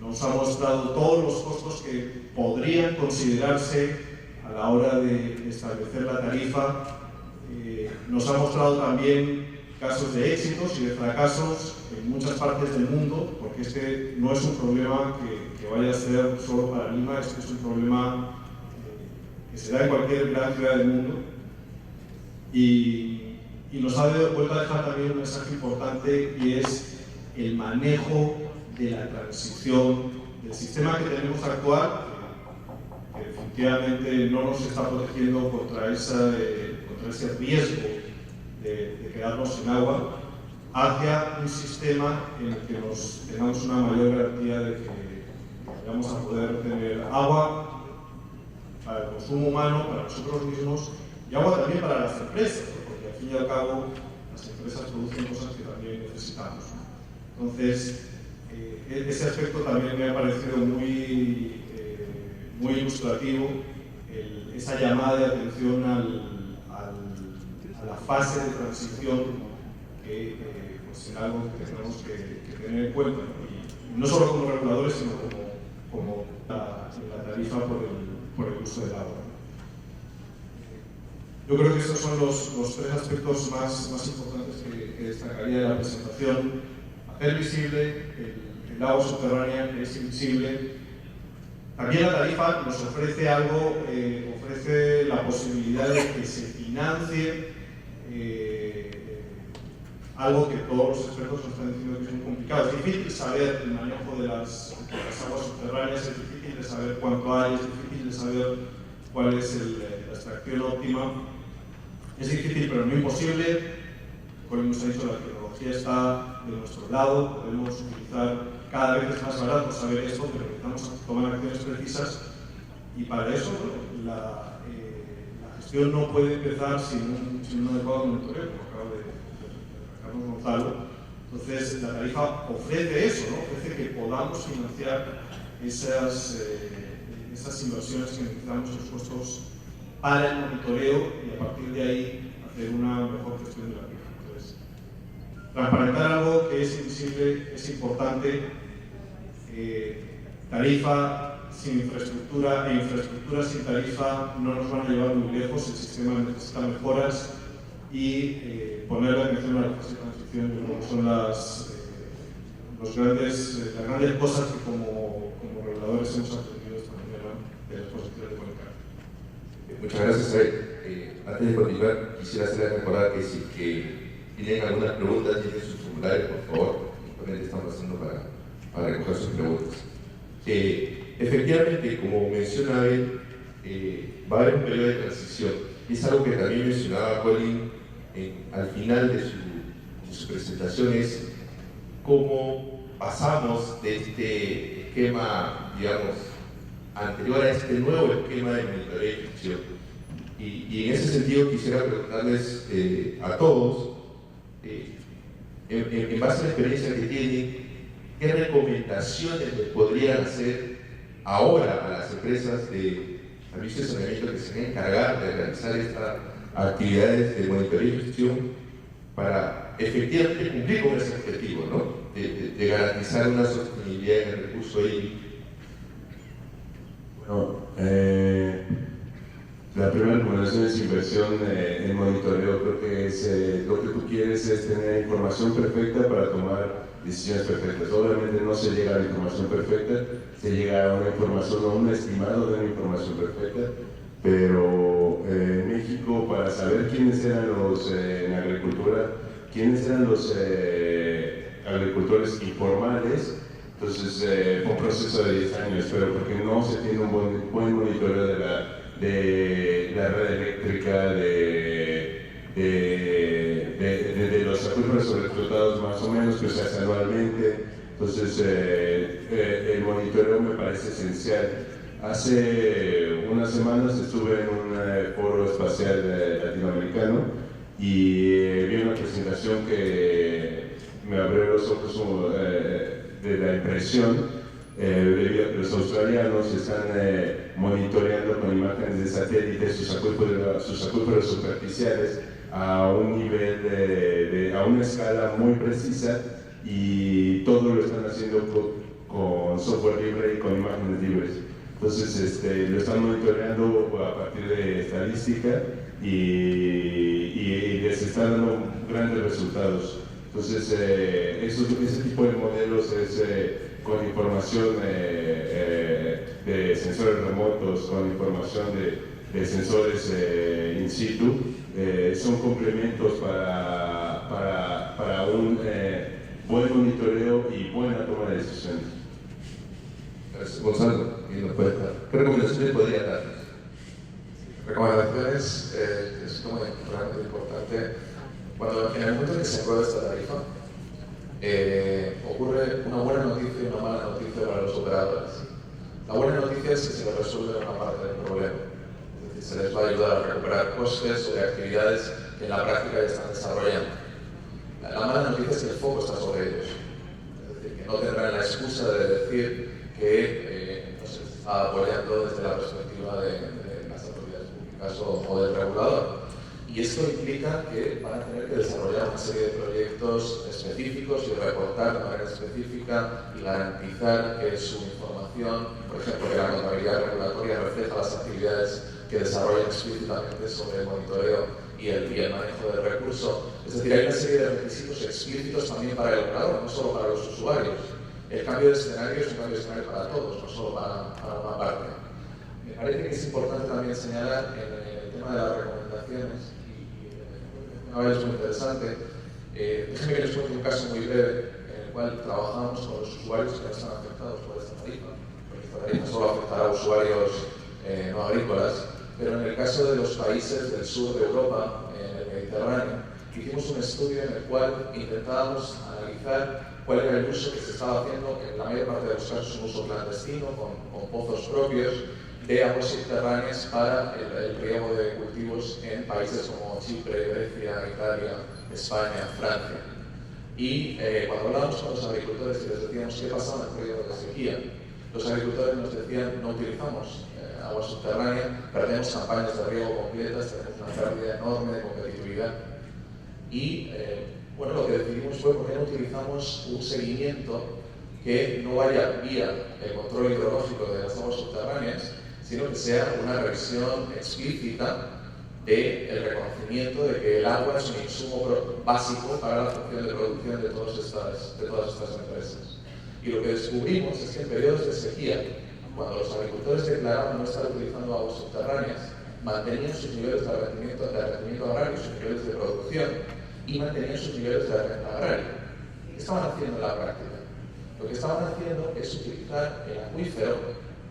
nos ha mostrado todos los costos que podrían considerarse a la hora de establecer la tarifa, nos ha mostrado también casos de éxitos y de fracasos en muchas partes del mundo, porque este no es un problema que vaya a ser solo para Lima, este es un problema que se da en cualquier gran ciudad del mundo, y nos ha vuelto a dejar también un mensaje importante, y es el manejo de la transición del sistema que tenemos actual, que definitivamente no nos está protegiendo contra ese riesgo de quedarnos sin agua, hacia un sistema en el que tengamos una mayor garantía de que vamos a poder tener agua para el consumo humano, para nosotros mismos, y agua también para las empresas, porque al fin y al cabo las empresas producen cosas que también necesitamos. Entonces, ese aspecto también me ha parecido muy ilustrativo, esa llamada de atención a la fase de transición, que pues, es algo que tenemos que tener en cuenta, y no solo como reguladores, sino como la tarifa por el uso del agua. Yo creo que estos son los tres aspectos más importantes que destacaría de la presentación: hacer visible el agua subterránea, que es invisible. También la tarifa nos ofrece algo, ofrece la posibilidad de que se financie algo que todos los expertos nos están diciendo que es muy complicado. Es difícil saber el manejo de las aguas subterráneas, es difícil de saber cuánto hay, es difícil de saber cuál es la extracción óptima. Es difícil, pero no imposible. Como nos ha dicho, la tecnología está de nuestro lado, podemos utilizar, cada vez es más barato saber esto, pero necesitamos tomar acciones precisas, y para eso la gestión no puede empezar sin un adecuado monitoreo, como acaba de Carlos Gonzalo. Entonces, la tarifa ofrece eso, ¿no? Ofrece que podamos financiar esas inversiones que necesitamos, los costos para el monitoreo, y a partir de ahí hacer una mejor gestión de la tarifa. Entonces, transparentar algo que es invisible es importante. Tarifa sin infraestructura e infraestructura sin tarifa no nos van a llevar muy lejos. El sistema necesita mejoras, y poner la atención a la fase de transición, que son las grandes cosas que como reguladores hemos aprendido de esta manera de las posiciones de Monica. Muchas gracias, Abel. Antes de continuar, quisiera hacerles recordar que si tienen algunas preguntas, tienen su formulario, por favor. Simplemente estamos haciendo para recoger sus preguntas. Efectivamente, como menciona Abel, va a haber un periodo de transición. Y es algo que también mencionaba Colin al final de su presentación, es cómo pasamos de este esquema, digamos, anterior a este nuevo esquema de monitoreo y gestión. Y en ese sentido quisiera preguntarles a todos, en base a la experiencia que tienen, ¿qué recomendaciones les podrían hacer ahora a las empresas de servicios de saneamiento que se van a encargar de realizar estas actividades de monitoreo y gestión para efectivamente cumplir con ese objetivo, ¿no? de garantizar una sostenibilidad en el recurso hídrico? Bueno, la primera recomendación es inversión en monitoreo. Creo que lo que tú quieres es tener información perfecta para tomar decisiones perfectas. Obviamente no se llega a la información perfecta, se llega a una información o un estimado de una información perfecta, pero en México, para saber quiénes eran los en agricultura, quiénes eran los agricultores informales, entonces fue un proceso de 10 años, pero porque no se tiene un buen monitoreo de la red eléctrica, de los acuíferos sobreexplotados más o menos, que se hace anualmente. Entonces el monitoreo me parece esencial. Hace unas semanas estuve en un foro espacial latinoamericano y vi una presentación que me abrió los ojos de la impresión, debido a que los australianos están monitoreando con imágenes de satélite sus acuíferos superficiales a un nivel, a una escala muy precisa, y todo lo están haciendo con software libre y con imágenes libres. Entonces lo están monitoreando a partir de estadística y les están dando grandes resultados. Entonces ese tipo de modelos es con información de sensores remotos, con información de sensores in situ, son complementos para un buen monitoreo y buena toma de decisiones. Gracias, Gonzalo. ¿Qué recomendaciones podría dar? Recomendaciones, es como realmente importante. Cuando en el momento en que se aprueba esta tarifa, ocurre una buena noticia y una mala noticia para los operadores. La buena noticia es que se les resuelve una parte del problema, es decir, se les va a ayudar a recuperar costes o de actividades que en la práctica ya están desarrollando. La mala noticia es que el foco está sobre ellos, es decir, que no tendrán la excusa de decir que no se les está apoyando desde la perspectiva de las autoridades públicas o del regulador. Y esto implica que van a tener que desarrollar una serie de proyectos específicos y reportar de manera específica y garantizar que su información, por ejemplo, que la contabilidad regulatoria refleja las actividades que desarrollan explícitamente sobre el monitoreo y el manejo del recurso. Es decir, hay una serie de requisitos explícitos también para el operador, no solo para los usuarios. El cambio de escenario es un cambio de escenario para todos, no solo para una parte. Me parece que es importante también señalar en el tema de las recomendaciones, una vez muy interesante. Déjenme que les cuente un caso muy breve en el cual trabajamos con los usuarios que no están afectados por esta tarifa, porque esta tarifa solo afectará a usuarios no agrícolas, pero en el caso de los países del sur de Europa, en el Mediterráneo, hicimos un estudio en el cual intentábamos analizar cuál era el uso que se estaba haciendo, en la mayor parte de los casos un uso clandestino, con pozos propios, de aguas subterráneas para el riego de cultivos en países como Chipre, Grecia, Italia, España, Francia. Y cuando hablábamos con los agricultores y les decíamos qué pasaba en el periodo de sequía, los agricultores nos decían no utilizamos agua subterránea, perdemos campañas de riego completas, tenemos una pérdida enorme de competitividad. Y bueno, lo que decidimos fue por qué no utilizamos un seguimiento que no vaya vía el control hidrológico de las aguas subterráneas, sino que sea una revisión explícita del reconocimiento de que el agua es un insumo básico para la función de producción de todas estas empresas. Y lo que descubrimos es que en periodos de sequía, cuando los agricultores declaraban no estar utilizando aguas subterráneas, mantenían sus niveles de rendimiento agrario, sus niveles de producción y mantenían sus niveles de renta agraria. ¿Qué estaban haciendo en la práctica? Lo que estaban haciendo es utilizar el acuífero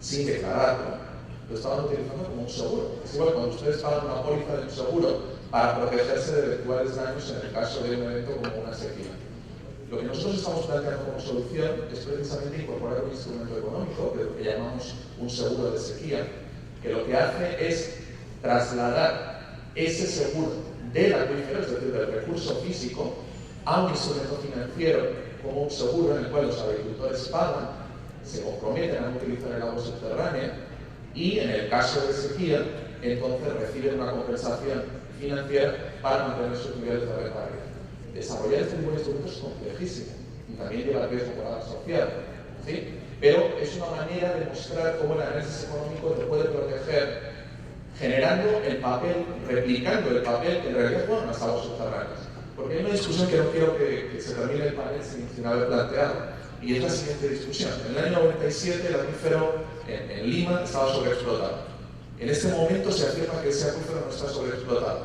sin declararlo. Lo estaban utilizando como un seguro. Es igual cuando ustedes pagan una póliza de un seguro para protegerse de eventuales daños en el caso de un evento como una sequía. Lo que nosotros estamos planteando como solución es precisamente incorporar un instrumento económico, que es lo que llamamos un seguro de sequía, que lo que hace es trasladar ese seguro del acuífero, es decir, del recurso físico, a un instrumento financiero como un seguro en el cual los agricultores pagan, se comprometen a no utilizar el agua subterránea y en el caso de sequía, entonces reciben una compensación financiera para mantener sus niveles de renta agraria. Desarrollar este tipo de instrumentos es complejísimo y también lleva riesgo moral asociado, ¿sí? Pero es una manera de mostrar cómo el análisis económico te puede proteger generando el papel, replicando el papel que en realidad juegan las aguas subterráneas. Porque hay una discusión que no quiero que se termine el panel sin haber planteado, y es la siguiente discusión. En el año 97 el acuífero en Lima estaba sobreexplotado. En este momento se afirma que ese acuífero no está sobreexplotado,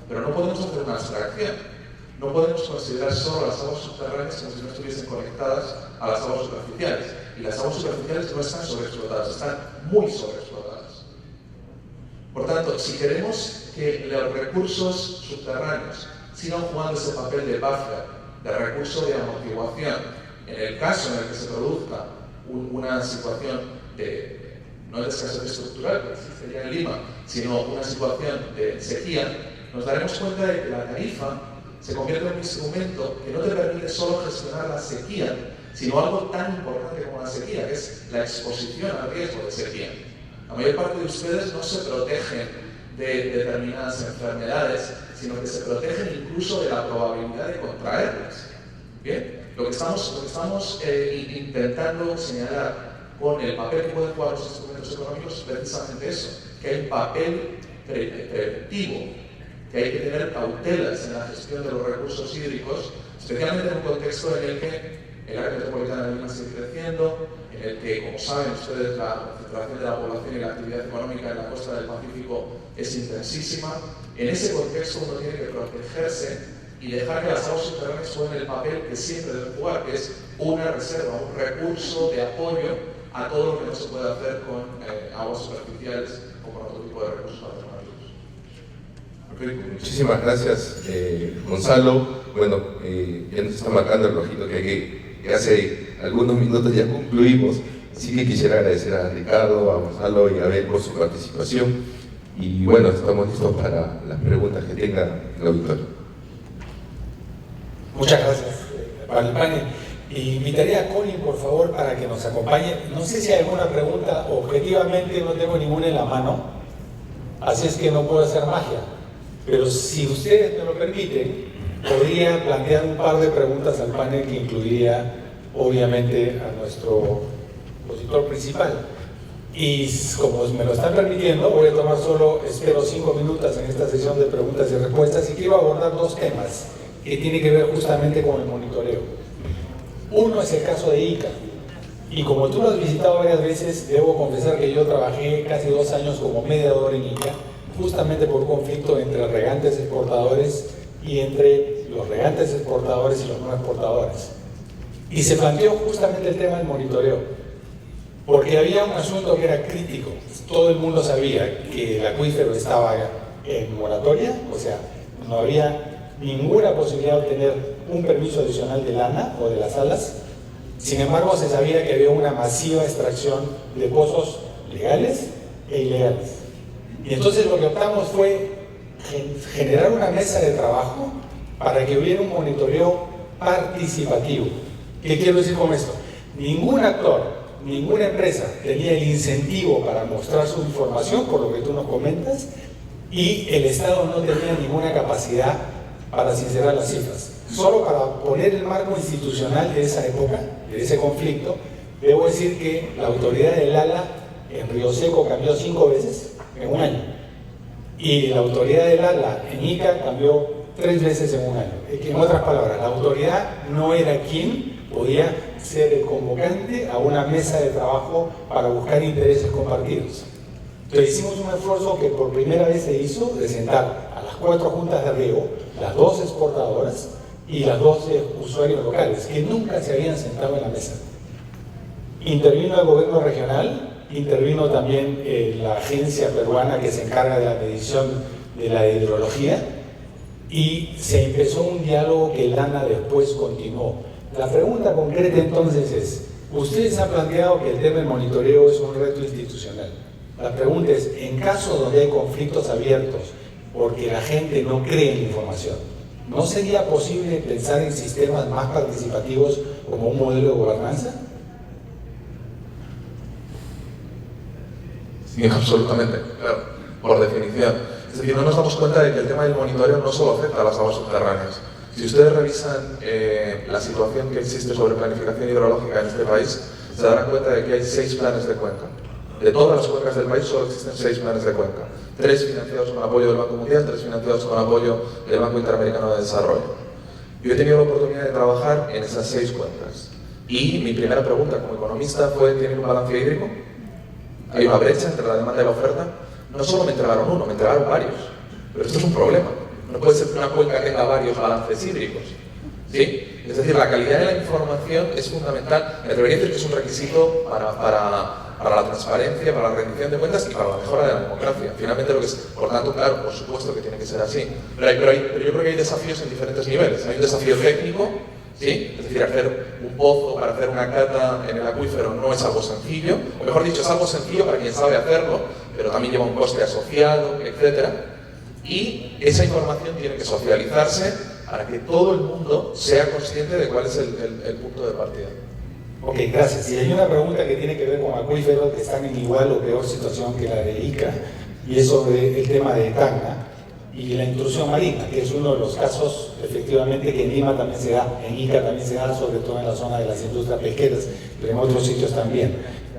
pero no podemos hacer una abstracción. No podemos considerar solo las aguas subterráneas como si no estuviesen conectadas a las aguas superficiales. Y las aguas superficiales no están sobreexplotadas, están muy sobreexplotadas. Por tanto, si queremos que los recursos subterráneos sigan jugando ese papel de buffer, de recurso de amortiguación, en el caso en el que se produzca una situación no de escasez estructural, que existe ya en Lima, sino una situación de sequía, nos daremos cuenta de que la tarifa se convierte en un instrumento que no te permite solo gestionar la sequía, sino algo tan importante como la sequía, que es la exposición al riesgo de sequía. La mayor parte de ustedes no se protegen de determinadas enfermedades, sino que se protegen incluso de la probabilidad de contraerlas. ¿Bien? Lo que estamos intentando señalar con el papel que pueden jugar los instrumentos económicos es precisamente eso, que hay un papel preventivo, que hay que tener cautelas en la gestión de los recursos hídricos, especialmente en un contexto en el que el área metropolitana de Lima sigue creciendo, en el que, como saben ustedes, la concentración de la población y la actividad económica en la costa del Pacífico es intensísima. En ese contexto uno tiene que protegerse y dejar que las aguas subterráneas jueguen el papel que siempre deben jugar, que es una reserva, un recurso de apoyo a todo lo que no se puede hacer con aguas superficiales o con otro tipo de recursos alternativos. Perfecto, muchísimas gracias, Gonzalo. Bueno, ya nos está marcando el rojito que hace algunos minutos ya concluimos. Así que quisiera agradecer a Ricardo, a Gonzalo y a Abel por su participación. Y bueno, estamos listos para las preguntas que tenga el auditorio. Muchas gracias para el panel. Invitaría a Colin, por favor, para que nos acompañe. No sé si hay alguna pregunta, objetivamente no tengo ninguna en la mano, así es que no puedo hacer magia. Pero si ustedes me lo permiten, podría plantear un par de preguntas al panel que incluiría, obviamente, a nuestro expositor principal. Y como me lo están permitiendo, voy a tomar solo, espero, 5 minutos en esta sesión de preguntas y respuestas y quiero abordar 2 temas que tienen que ver justamente con el monitoreo. Uno es el caso de Ica. Y como tú lo has visitado varias veces, debo confesar que yo trabajé casi 2 años como mediador en Ica, justamente por un conflicto entre regantes exportadores y entre los regantes exportadores y los no exportadores. Y se planteó justamente el tema del monitoreo, porque había un asunto que era crítico. Todo el mundo sabía que el acuífero estaba en moratoria, o sea, no había ninguna posibilidad de obtener un permiso adicional de lana o de las alas. Sin embargo, se sabía que había una masiva extracción de pozos legales e ilegales. Y entonces lo que optamos fue generar una mesa de trabajo para que hubiera un monitoreo participativo. ¿Qué quiero decir con esto? Ningún actor, ninguna empresa tenía el incentivo para mostrar su información, por lo que tú nos comentas, y el Estado no tenía ninguna capacidad para sincerar las cifras. Solo para poner el marco institucional de esa época, de ese conflicto, debo decir que la autoridad del ALA en Río Seco cambió 5 veces en un año. Y la autoridad del ALA en Ica cambió 3 veces en un año. En otras palabras, la autoridad no era quien podía ser el convocante a una mesa de trabajo para buscar intereses compartidos. Entonces hicimos un esfuerzo que por primera vez se hizo de sentar a las 4 juntas de riego, las 2 exportadoras y las 12 usuarios locales, que nunca se habían sentado en la mesa. Intervino el gobierno regional, intervino también la agencia peruana que se encarga de la medición de la hidrología, y se empezó un diálogo que el ANA después continuó. La pregunta concreta entonces es, ustedes han planteado que el tema del monitoreo es un reto institucional. La pregunta es, en caso donde hay conflictos abiertos, porque la gente no cree en la información, ¿no sería posible pensar en sistemas más participativos como un modelo de gobernanza? Sí, absolutamente, claro, por definición. Es decir, no nos damos cuenta de que el tema del monitoreo no solo afecta a las aguas subterráneas. Si ustedes revisan la situación que existe sobre planificación hidrológica en este país, se darán cuenta de que hay 6 planes de cuenca. De todas las cuencas del país solo existen 6 planes de cuenca. 3 financiados con apoyo del Banco Mundial, 3 financiados con apoyo del Banco Interamericano de Desarrollo. Yo he tenido la oportunidad de trabajar en esas 6 cuencas. Y mi primera pregunta como economista fue, ¿tienen un balance hídrico? ¿Hay una brecha entre la demanda y la oferta? No solo me entregaron uno, me entregaron varios. Pero esto es un problema. No puede ser que una cuenca tenga varios balances hídricos. ¿Sí? Es decir, la calidad de la información es fundamental. Me atrevería a decir que es un requisito para la transparencia, para la rendición de cuentas y para la mejora de la democracia. Finalmente, lo que es, por tanto, claro, por supuesto que tiene que ser así. Pero yo creo que hay desafíos en diferentes niveles. Hay un desafío técnico, ¿sí? Es decir, hacer un pozo para hacer una cata en el acuífero no es algo sencillo, o mejor dicho, es algo sencillo para quien sabe hacerlo, pero también lleva un coste asociado, etc. Y esa información tiene que socializarse para que todo el mundo sea consciente de cuál es el punto de partida. Ok, gracias. Y hay una pregunta que tiene que ver con acuíferos que están en igual o peor situación que la de Ica, y es sobre el tema de Tacna y la intrusión marina, que es uno de los casos efectivamente que en Lima también se da, en Ica también se da, sobre todo en la zona de las industrias pesqueras, pero en otros sitios también.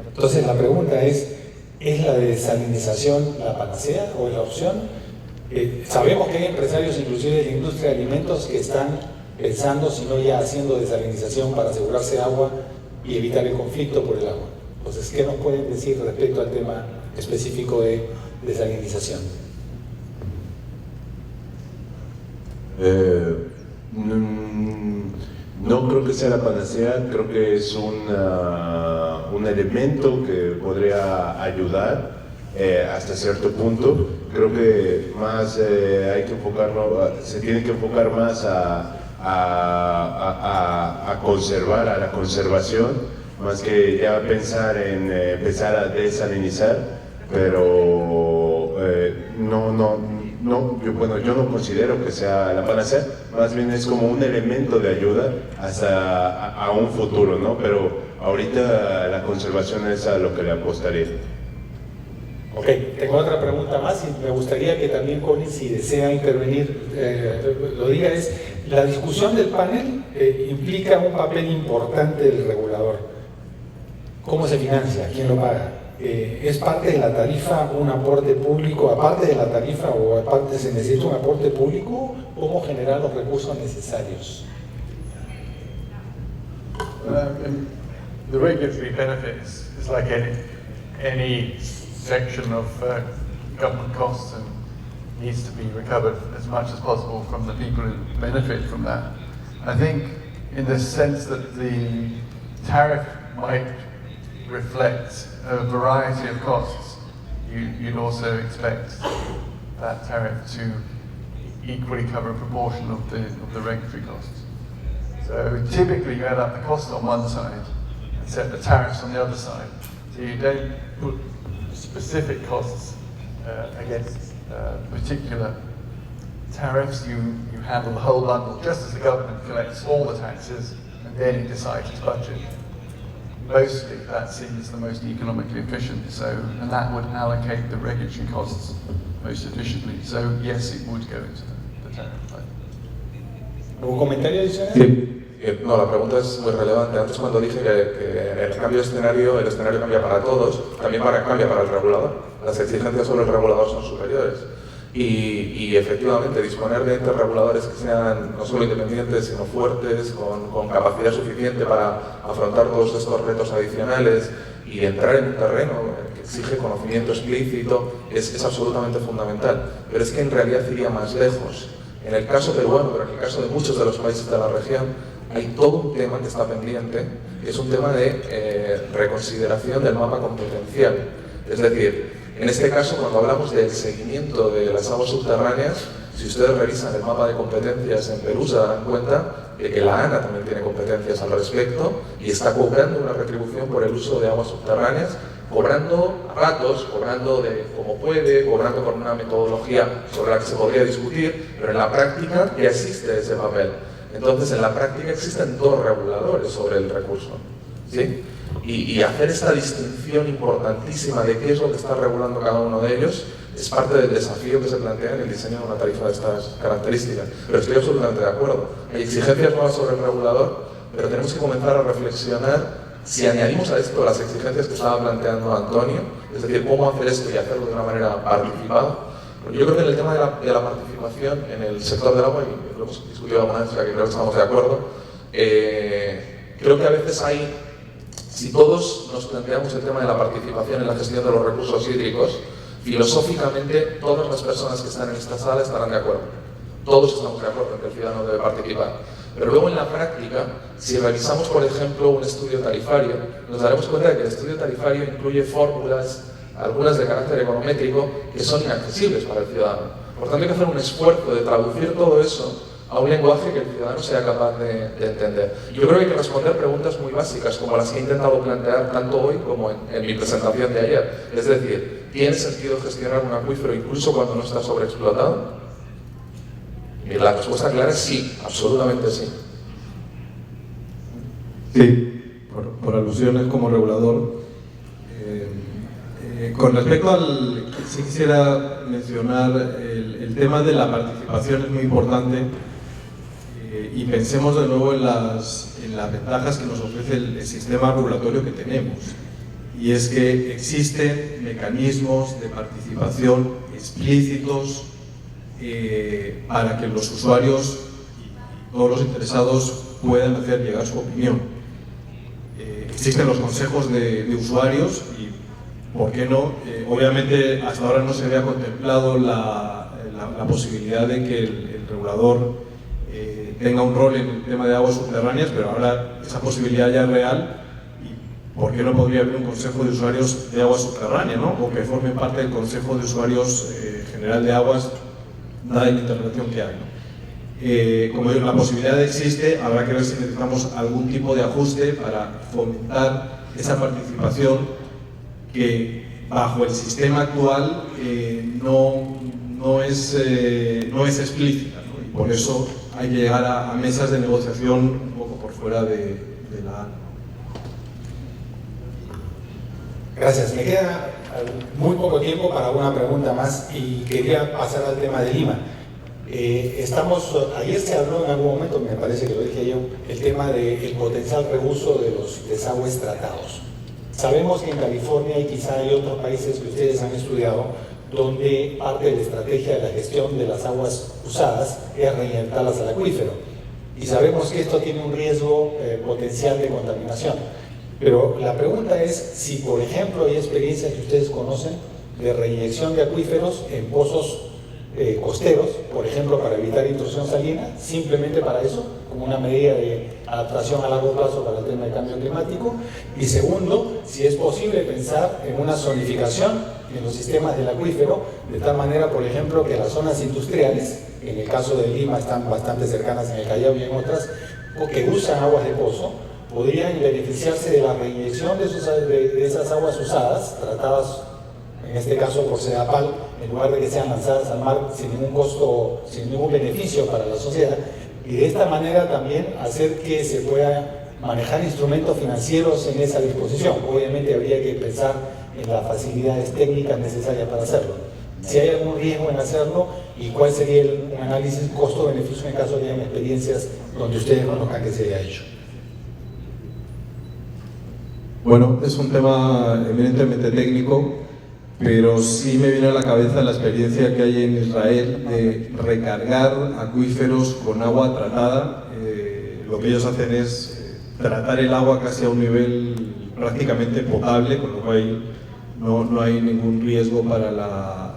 Entonces la pregunta es la de desalinización la panacea o la opción? Sabemos que hay empresarios, inclusive de la industria de alimentos, que están pensando, si no ya haciendo desalinización para asegurarse agua y evitar el conflicto por el agua. Entonces, ¿qué nos pueden decir respecto al tema específico de desalinización? No creo que sea la panacea, creo que es un elemento que podría ayudar hasta cierto punto. Creo que más hay que enfocarnos, se tiene que enfocar más a conservar, a la conservación, más que ya pensar en empezar a desalinizar, pero yo no considero que sea la panacea, más bien es como un elemento de ayuda hasta a un futuro, ¿no? Pero ahorita la conservación es a lo que le apostaría. Ok, tengo otra pregunta más y me gustaría que también Connie, si desea intervenir, lo diga. Es, la discusión del panel implica un papel importante del regulador. ¿Cómo se financia? ¿Quién lo paga? ¿Es parte de la tarifa un aporte público? ¿Aparte de la tarifa o aparte se necesita un aporte público? ¿Cómo generar los recursos necesarios? The regulatory benefits is like any section of government costs and needs to be recovered as much as possible from the people who benefit from that. I think in the sense that the tariff might reflect a variety of costs, you'd also expect that tariff to equally cover a proportion of the regulatory costs. So typically you add up the cost on one side and set the tariffs on the other side. So you don't put specific costs against particular tariffs. You handle the whole bundle just as the government collects all the taxes and then it decides its budget. Mostly that seems the most economically efficient, and that would allocate the regulatory costs most efficiently. So yes, it would go into the tariff. ¿Algún comentario adicional? Sí. No, la pregunta es muy relevante. Antes cuando dije que el cambio de escenario, el escenario cambia para todos, también cambia para el regulador. Las exigencias sobre el regulador son superiores. y efectivamente disponer de entes reguladores que sean no solo independientes, sino fuertes, con capacidad suficiente para afrontar todos estos retos adicionales y entrar en un terreno que exige conocimiento explícito es absolutamente fundamental. Pero es que en realidad iría más lejos. En el caso peruano, pero en el caso de muchos de los países de la región, hay todo un tema que está pendiente, que es un tema de reconsideración del mapa competencial. Es decir, en este caso, cuando hablamos del seguimiento de las aguas subterráneas, si ustedes revisan el mapa de competencias en Perú, se darán cuenta de que la ANA también tiene competencias al respecto y está cobrando una retribución por el uso de aguas subterráneas, cobrando a ratos, cobrando de como puede, cobrando con una metodología sobre la que se podría discutir, pero en la práctica ya existe ese papel. Entonces, en la práctica existen dos reguladores sobre el recurso, ¿sí? Y hacer esta distinción importantísima de qué es lo que está regulando cada uno de ellos es parte del desafío que se plantea en el diseño de una tarifa de estas características. Pero estoy absolutamente de acuerdo. Hay exigencias nuevas sobre el regulador, pero tenemos que comenzar a reflexionar si añadimos a esto las exigencias que estaba planteando Antonio, es decir, cómo hacer esto y hacerlo de una manera participada. Porque yo creo que en el tema de la participación en el sector del agua, y lo hemos discutido alguna vez, o sea que creo que estamos de acuerdo, creo que a veces hay, si todos nos planteamos el tema de la participación en la gestión de los recursos hídricos, filosóficamente todas las personas que están en esta sala estarán de acuerdo. Todos estamos de acuerdo en que el ciudadano debe participar. Pero luego en la práctica, si revisamos por ejemplo un estudio tarifario, nos daremos cuenta de que el estudio tarifario incluye fórmulas, algunas de carácter econométrico, que son inaccesibles para el ciudadano. Por tanto hay que hacer un esfuerzo de traducir todo eso a un lenguaje que el ciudadano sea capaz de entender. Yo creo que hay que responder preguntas muy básicas, como las que he intentado plantear tanto hoy como en mi presentación de ayer. Es decir, ¿tiene sentido gestionar un acuífero incluso cuando no está sobreexplotado? Y la respuesta clara es sí, absolutamente sí. Sí, por alusiones como regulador. Con respecto al... Sí quisiera mencionar el tema de la participación es muy importante. Y pensemos de nuevo en las ventajas que nos ofrece el sistema regulatorio que tenemos. Y es que existen mecanismos de participación explícitos para que los usuarios y todos los interesados puedan hacer llegar su opinión. Existen los consejos de usuarios y, ¿por qué no? Obviamente hasta ahora no se había contemplado la posibilidad de que el regulador tenga un rol en el tema de aguas subterráneas, pero ahora esa posibilidad ya es real. ¿Y por qué no podría haber un consejo de usuarios de aguas subterráneas, ¿no? O que formen parte del consejo de usuarios general de aguas, dada la interrelación que hay, ¿no? Como digo, la posibilidad existe, habrá que ver si necesitamos algún tipo de ajuste para fomentar esa participación que bajo el sistema actual no es explícita, ¿no? Y por eso hay que llegar a mesas de negociación un poco por fuera de la... Gracias. Me queda muy poco tiempo para una pregunta más y quería pasar al tema de Lima. Ayer se habló en algún momento, me parece que lo dije yo, el tema del potencial reuso de los desagües tratados. Sabemos que en California y quizá hay otros países que ustedes han estudiado donde parte de la estrategia de la gestión de las aguas usadas es reinyectarlas al acuífero. Y sabemos que esto tiene un riesgo potencial de contaminación. Pero la pregunta es si, por ejemplo, hay experiencias que ustedes conocen de reinyección de acuíferos en pozos costeros, por ejemplo, para evitar intrusión salina, simplemente para eso, como una medida de adaptación a largo plazo para el tema del cambio climático. Y segundo, si es posible pensar en una zonificación en los sistemas del acuífero, de tal manera, por ejemplo, que las zonas industriales, en el caso de Lima están bastante cercanas en el Callao y en otras, o que usan aguas de pozo, podrían beneficiarse de la reinyección de esas aguas usadas, tratadas en este caso por Sedapal, en lugar de que sean lanzadas al mar sin ningún costo, sin ningún beneficio para la sociedad, y de esta manera también hacer que se pueda manejar instrumentos financieros en esa disposición. Obviamente habría que pensar en las facilidades técnicas necesarias para hacerlo. Si hay algún riesgo en hacerlo y cuál sería un análisis costo-beneficio en caso de que hayan experiencias donde ustedes conozcan que se haya hecho. Bueno, es un tema eminentemente técnico. pero sí me viene a la cabeza la experiencia que hay en Israel de recargar acuíferos con agua tratada. Lo que ellos hacen es tratar el agua casi a un nivel prácticamente potable, con lo cual no hay ningún riesgo para la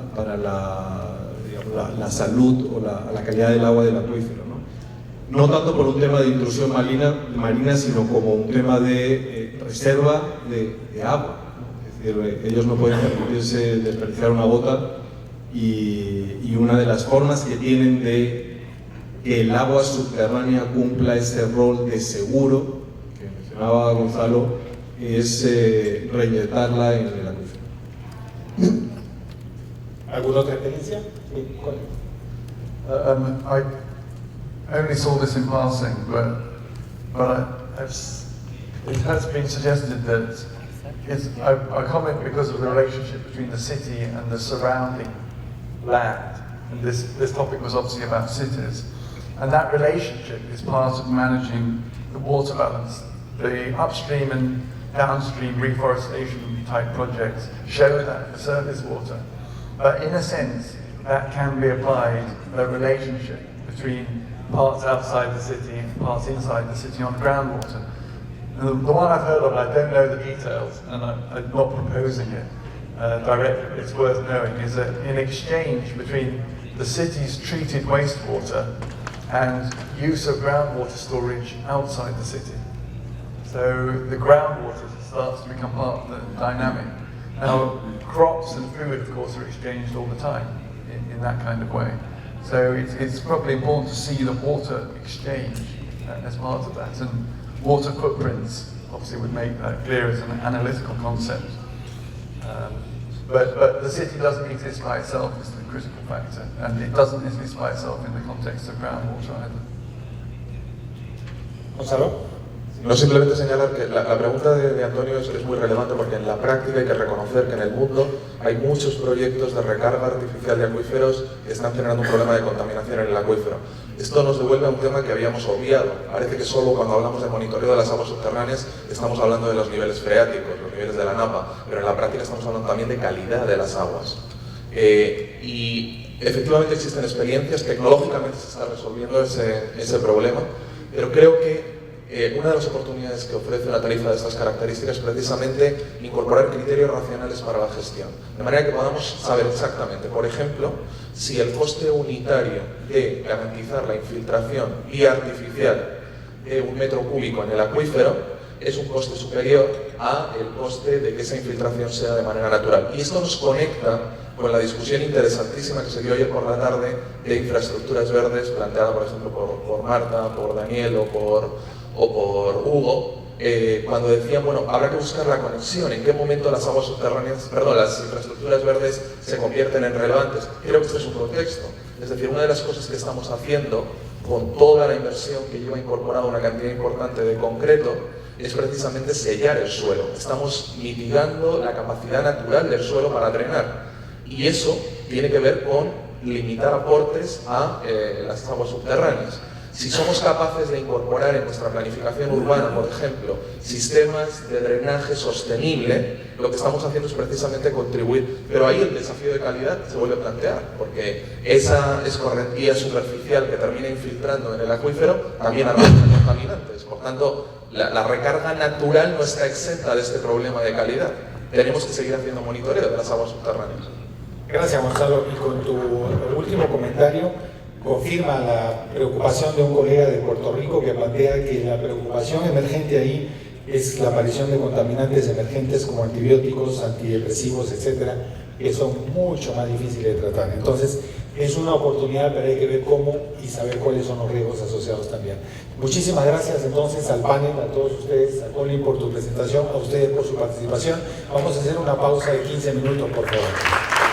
salud o la calidad del agua del acuífero, ¿no? No tanto por un tema de intrusión marina, sino como un tema de reserva de agua. Es decir, ellos no pueden permitirse desperdiciar una gota y una de las formas que tienen de que el agua subterránea cumpla ese rol de seguro que mencionaba Gonzalo es reinyectarla en el acuífero. ¿Alguna otra experiencia? Sí, ¿cuál? I only saw this in passing, but it has been suggested that I comment because of the relationship between the city and the surrounding land. And this topic was obviously about cities. And that relationship is part of managing the water balance. The upstream and downstream reforestation type projects show that for surface water. But in a sense, that can be applied, the relationship between parts outside the city and parts inside the city on groundwater. And the one I've heard of, I don't know the details, and I'm not proposing it directly, but it's worth knowing, is that in exchange between the city's treated wastewater and use of groundwater storage outside the city. So the groundwater starts to become part of the dynamic. Now, crops and food, of course, are exchanged all the time in that kind of way. So it's probably important to see the water exchange as part of that. And water footprints obviously would make that clear as an analytical concept. But the city doesn't exist by itself is the critical factor, and it doesn't exist by itself in the context of groundwater either. Gonzalo. No, simplemente señalar que la pregunta de Antonio es muy relevante porque en la práctica hay que reconocer que en el mundo hay muchos proyectos de recarga artificial de acuíferos que están generando un problema de contaminación en el acuífero. Esto nos devuelve a un tema que habíamos obviado. Parece que solo cuando hablamos de monitoreo de las aguas subterráneas estamos hablando de los niveles freáticos, los niveles de la napa, pero en la práctica estamos hablando también de calidad de las aguas. Y efectivamente existen experiencias, tecnológicamente se está resolviendo ese problema, pero creo que una de las oportunidades que ofrece una tarifa de estas características es precisamente incorporar criterios racionales para la gestión, de manera que podamos saber exactamente, por ejemplo, si el coste unitario de garantizar la infiltración vía artificial de 1 metro cúbico en el acuífero es un coste superior al coste de que esa infiltración sea de manera natural. Y esto nos conecta con la discusión interesantísima que se dio ayer por la tarde de infraestructuras verdes, planteada por ejemplo por Marta, por Daniel o por Hugo, cuando decían, bueno, habrá que buscar la conexión, en qué momento las aguas subterráneas, las infraestructuras verdes se convierten en relevantes. Creo que este es un contexto. Es decir, una de las cosas que estamos haciendo con toda la inversión que lleva incorporada una cantidad importante de concreto es precisamente sellar el suelo. Estamos mitigando la capacidad natural del suelo para drenar. Y eso tiene que ver con limitar aportes a las aguas subterráneas. Si somos capaces de incorporar en nuestra planificación urbana, por ejemplo, sistemas de drenaje sostenible, lo que estamos haciendo es precisamente contribuir. Pero ahí el desafío de calidad se vuelve a plantear, porque esa escorrentía superficial que termina infiltrando en el acuífero también arrastra contaminantes. Por tanto, la recarga natural no está exenta de este problema de calidad. Tenemos que seguir haciendo monitoreo de las aguas subterráneas. Gracias, Gonzalo. Y con tu último comentario, confirma la preocupación de un colega de Puerto Rico que plantea que la preocupación emergente ahí es la aparición de contaminantes emergentes como antibióticos, antidepresivos, etcétera, que son mucho más difíciles de tratar. Entonces, es una oportunidad, pero hay que ver cómo y saber cuáles son los riesgos asociados también. Muchísimas gracias entonces al panel, a todos ustedes, a Colin por tu presentación, a ustedes por su participación. Vamos a hacer una pausa de 15 minutos, por favor.